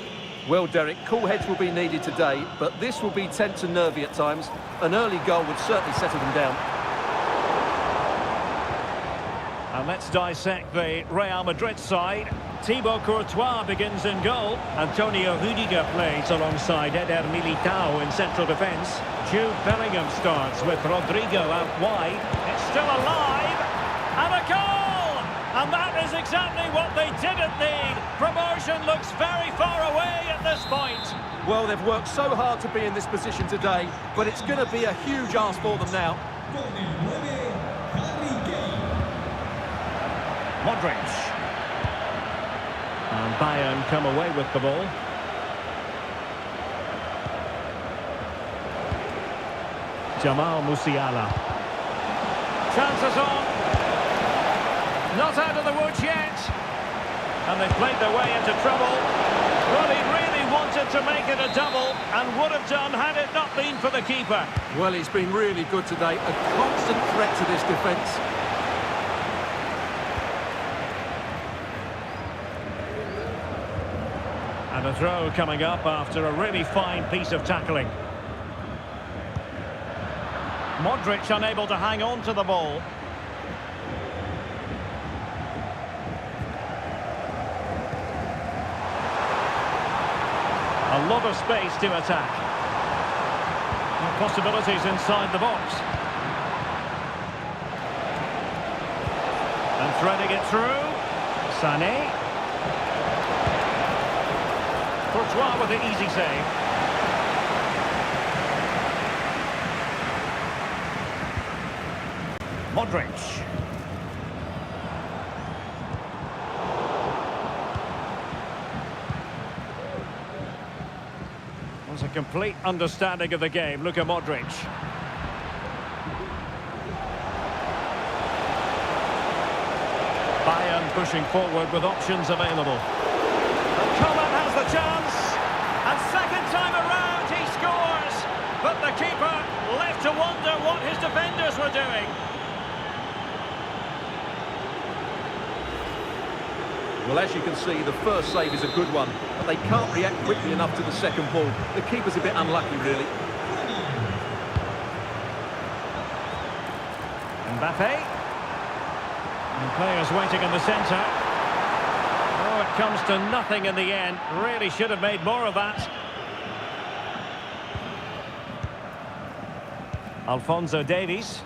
[SPEAKER 2] Well, Derek, cool heads will be needed today, but this will be tense and nervy at times. An early goal would certainly settle them down.
[SPEAKER 1] And let's dissect the Real Madrid side. Thibaut Courtois begins in goal. Antonio Rudiger plays alongside Eder Militao in central defence. Jude Bellingham starts with Rodrigo out wide. It's still alive. And a goal! And that is exactly what they didn't need. Promotion looks very far away at this point.
[SPEAKER 2] Well, they've worked so hard to be in this position today, but it's going to be a huge ask for them now.
[SPEAKER 1] Modric. And Bayern come away with the ball. Jamal Musiala. Chances on. Not out of the woods yet. And they've played their way into trouble. Well, he really wanted to make it a double and would have done had it not been for the keeper.
[SPEAKER 2] Well, he's been really good today. A constant threat to this defence.
[SPEAKER 1] And a throw coming up after a really fine piece of tackling. Modric unable to hang on to the ball. A lot of space to attack. And possibilities inside the box. And threading it through. Sané. Courtois with the easy save. Modric. Was a complete understanding of the game. Look at Modric. Bayern pushing forward with options available. Coman has the chance, and second time around he scores, but the keeper left to wonder what his defenders were doing.
[SPEAKER 2] Well, as you can see, the first save is a good one, but they can't react quickly enough to the second ball. The keeper's a bit unlucky, really.
[SPEAKER 1] Mbappe. And players waiting in the centre. Oh, it comes to nothing in the end. Really should have made more of that. Alphonso Davies.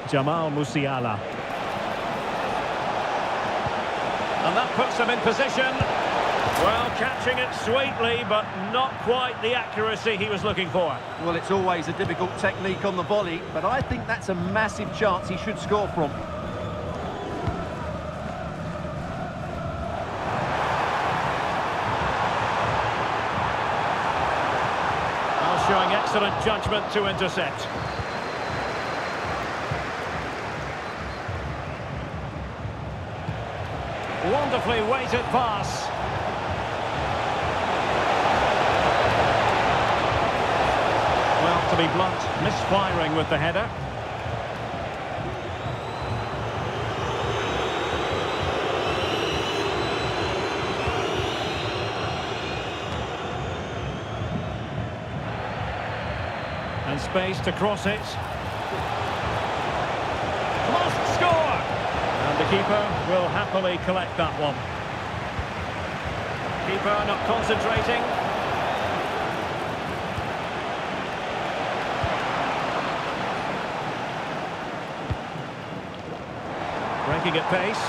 [SPEAKER 1] Jamal Musiala. And that puts them in position. Well, catching it sweetly, but not quite the accuracy he was looking for.
[SPEAKER 2] Well, it's always a difficult technique on the volley, but I think that's a massive chance he should score from.
[SPEAKER 1] Well, showing excellent judgment to intercept. Wonderfully weighted pass. Well, to be blunt, misfiring with the header. And space to cross it. Must score! And the keeper will happily collect that one. Keeper not concentrating. Breaking at pace.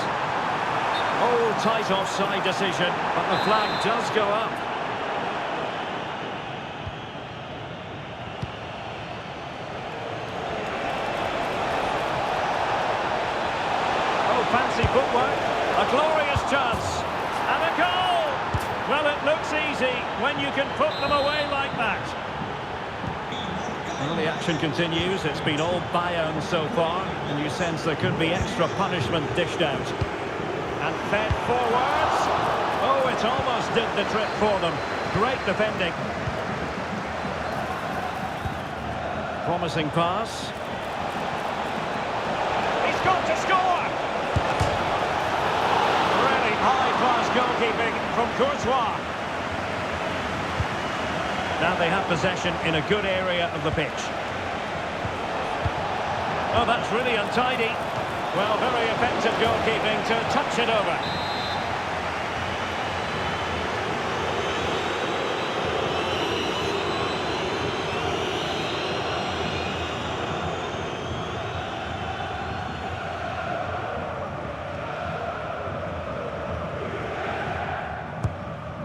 [SPEAKER 1] Oh, tight offside decision, but the flag does go up. Fancy footwork, a glorious chance, and a goal! Well, it looks easy when you can put them away like that. Well, the action continues. It's been all Bayern so far, and you sense there could be extra punishment dished out. And fed forwards. Oh, it's almost did the trick for them. Great defending. Promising pass. He's got to score! Really high-class goalkeeping from Courtois. Now they have possession in a good area of the pitch. Oh, that's really untidy. Well, very effective goalkeeping to touch it over.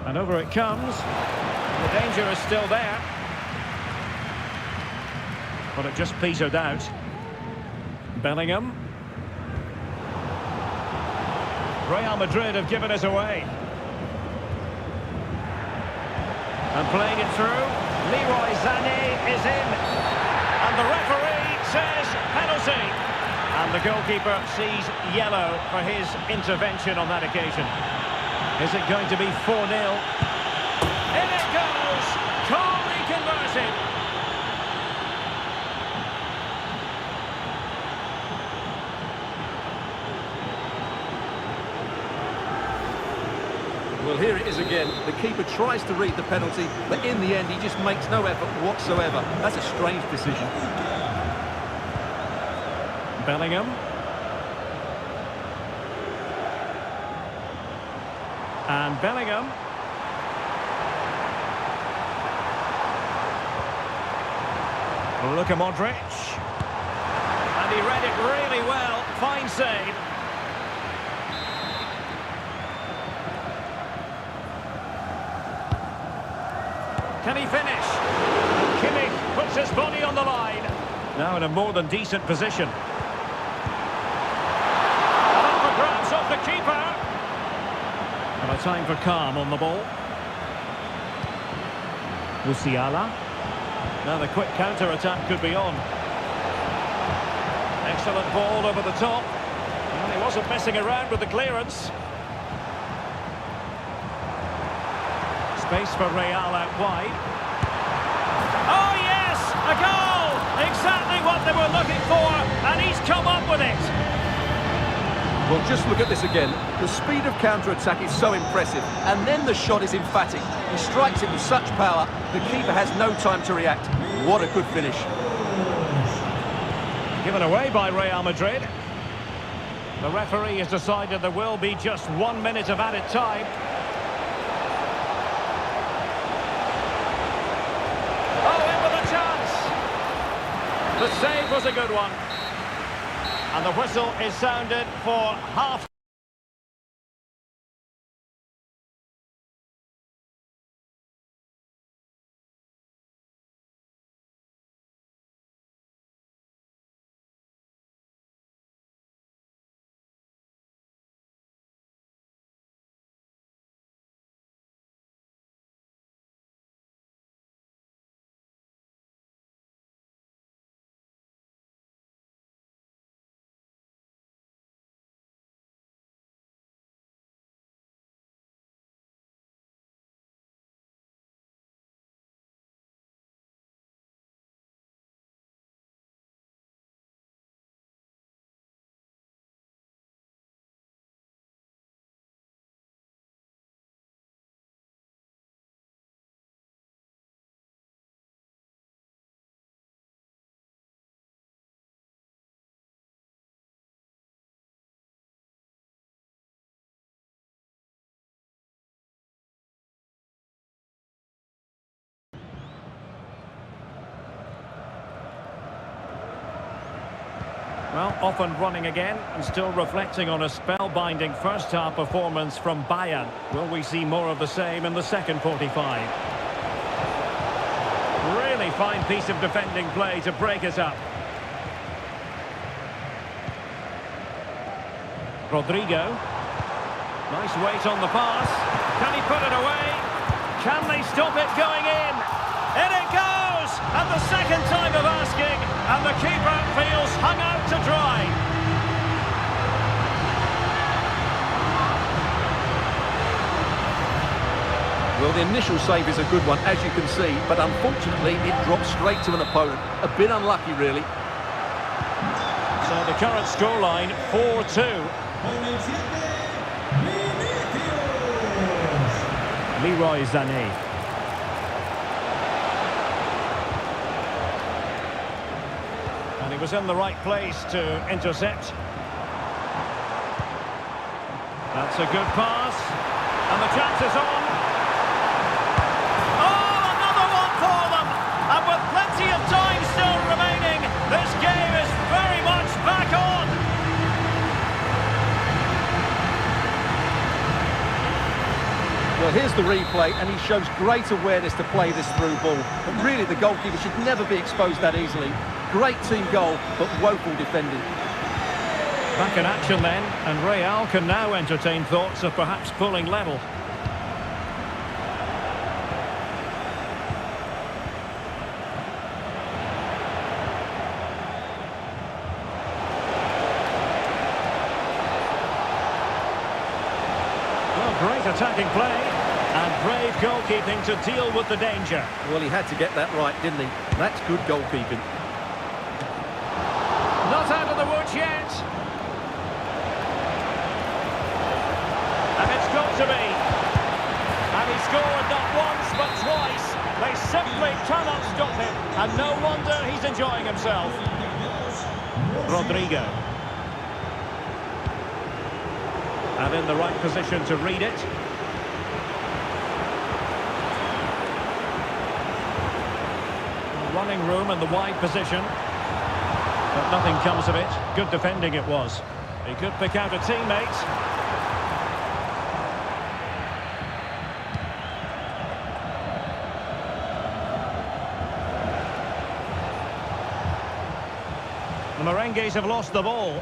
[SPEAKER 1] And over it comes. The danger is still there. But it just petered out. Bellingham. Real Madrid have given us away. And playing it through. Leroy Sané is in. And the referee says penalty. And the goalkeeper sees yellow for his intervention on that occasion. Is it going to be 4-0? In it goes! Calmly converted.
[SPEAKER 2] Well, here it is again. The keeper tries to read the penalty, but in the end, he just makes no effort whatsoever. That's a strange decision.
[SPEAKER 1] Bellingham. And Bellingham. Luka Modric. And he read it really well. Fine save. Can he finish? Kimmich puts his body on the line. Now in a more than decent position. And up for grabs off the keeper. And a time for calm on the ball. Musiala. Now the quick counter-attack could be on. Excellent ball over the top. And he wasn't messing around with the clearance. Space for Real out wide. Oh yes! A goal! Exactly what they were looking for, and he's come up with it.
[SPEAKER 2] Well, just look at this again. The speed of counter-attack is so impressive, and then the shot is emphatic. He strikes it with such power, the keeper has no time to react. What a good finish.
[SPEAKER 1] Given away by Real Madrid. The referee has decided there will be just 1 minute of added time. The save was a good one. And the whistle is sounded for half. Well, off and running again, and still reflecting on a spellbinding first-half performance from Bayern. Will we see more of the same in the second 45? Really fine piece of defending play to break us up. Rodrigo. Nice weight on the pass. Can he put it away? Can they stop it going in? In it goes! And the second time of asking, and the keeper feels hung out to dry.
[SPEAKER 2] the initial save is a good one, as you can see, but unfortunately it drops straight to an opponent. A bit unlucky, really.
[SPEAKER 1] So the current scoreline, 4-2. Leroy Sané. And he was in the right place to intercept. That's a good pass. And the chance is on. Oh, another one for them! And with plenty of time still remaining, this game is very much back on.
[SPEAKER 2] Well, here's the replay, and he shows great awareness to play this through ball. But really, the goalkeeper should never be exposed that easily. Great team goal, but woeful defending.
[SPEAKER 1] Back in action then, and Real can now entertain thoughts of perhaps pulling level. Well, great attacking play, and brave goalkeeping to deal with the danger.
[SPEAKER 2] Well, he had to get that right, didn't he? That's good goalkeeping.
[SPEAKER 1] Not out of the woods yet. And it's got to be. And he scored not once but twice. They simply cannot stop him. And no wonder he's enjoying himself. Rodrigo. And in the right position to read it. Running room in the wide position. But nothing comes of it. Good defending it was. He could pick out a teammate. The Merengues have lost the ball.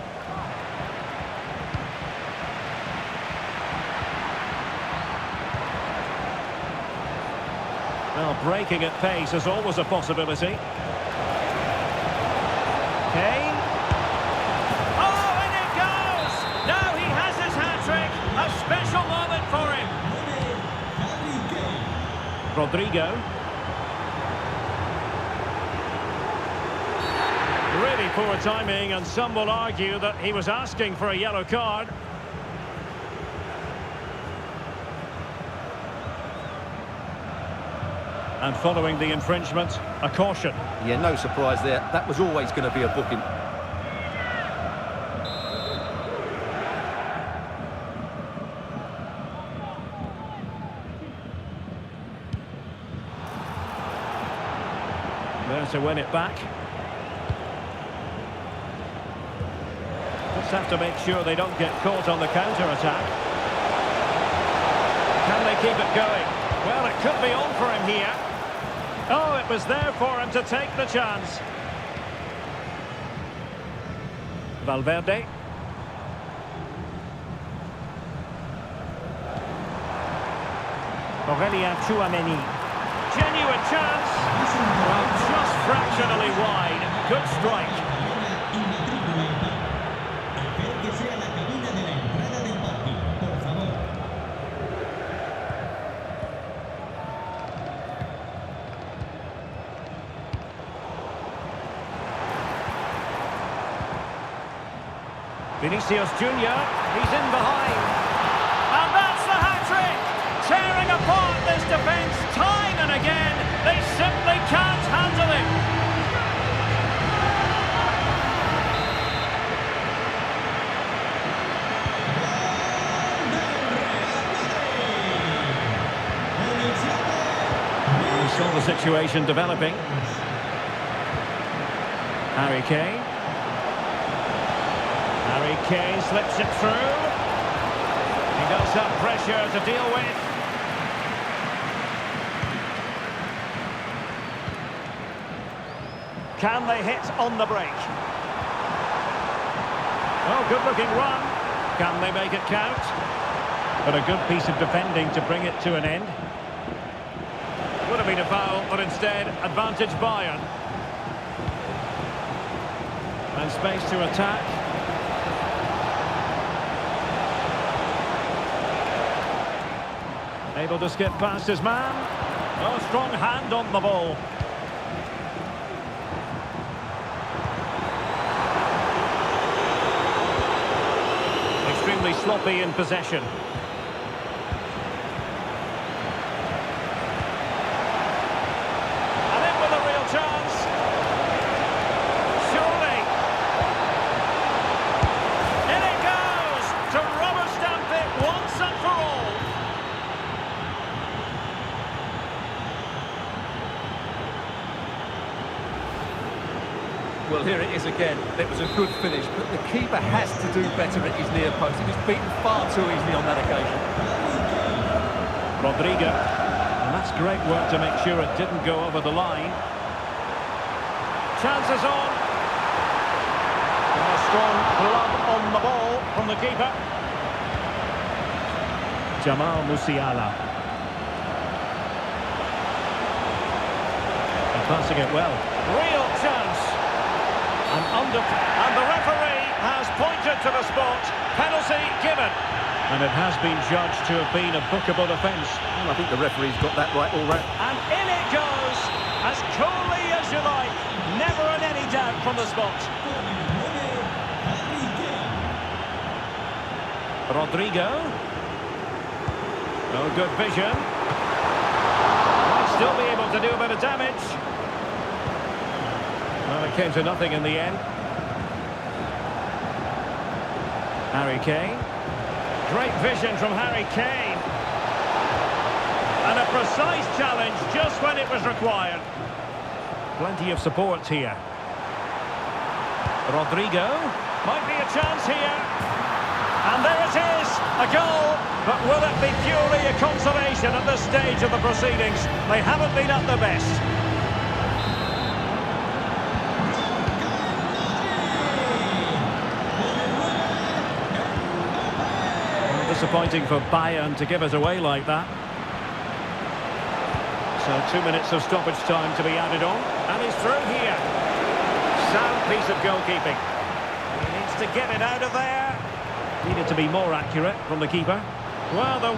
[SPEAKER 1] Well, breaking at pace is always a possibility. Kane. Oh, and it goes! Now he has his hat-trick. A special moment for him. Rodrigo. Really poor timing, and some will argue that he was asking for a yellow card. And following the infringement, a caution.
[SPEAKER 2] Yeah, no surprise there. That was always going to be a booking.
[SPEAKER 1] There to win it back. Just have to make sure they don't get caught on the counter-attack. Can they keep it going? Well, it could be on for him here. Oh, it was there for him to take the chance. Valverde. Aurelien Tchouameni. Genuine chance. Well, just fractionally wide. Good strike. Vinicius Junior, he's in behind. And that's the hat-trick! Tearing apart this defence time and again. They simply can't handle him. We saw the situation developing. Harry Kane. Harry Kane slips it through. He does have pressure to deal with. Can they hit on the break? Oh, good-looking run. Can they make it count? But a good piece of defending to bring it to an end. Would have been a foul, but instead, advantage Bayern. And space to attack. Able to skip past his man. Oh, strong hand on the ball. Extremely sloppy in possession. And in with a real chance. Surely. In it goes to rubber stamp it once and for all.
[SPEAKER 2] Well, here it is again. It was a good finish, but the keeper has to do better at his near post. He was beaten far too easily on that occasion.
[SPEAKER 1] Rodrigo. And that's great work to make sure it didn't go over the line. Chances on. And a strong glove on the ball from the keeper. Jamal Musiala. And passing it well. Real chance. And the referee has pointed to the spot. Penalty given. And it has been judged to have been a bookable offence.
[SPEAKER 2] Well, I think the referee's got that right all round.
[SPEAKER 1] And in it goes, as coolly as you like. Never in any doubt from the spot. Rodrigo. Oh, good vision. Might still be able to do a bit of damage. Well, it came to nothing in the end. Harry Kane. Great vision from Harry Kane. And a precise challenge just when it was required. Plenty of support here. Rodrigo. Might be a chance here. And there it is, a goal. But will it be purely a consolation at this stage of the proceedings? They haven't been at their best. Disappointing for Bayern to give it away like that. So 2 minutes of stoppage time to be added on. And he's through here. Sound piece of goalkeeping. He needs to get it out of there. Needed to be more accurate from the keeper. Well, the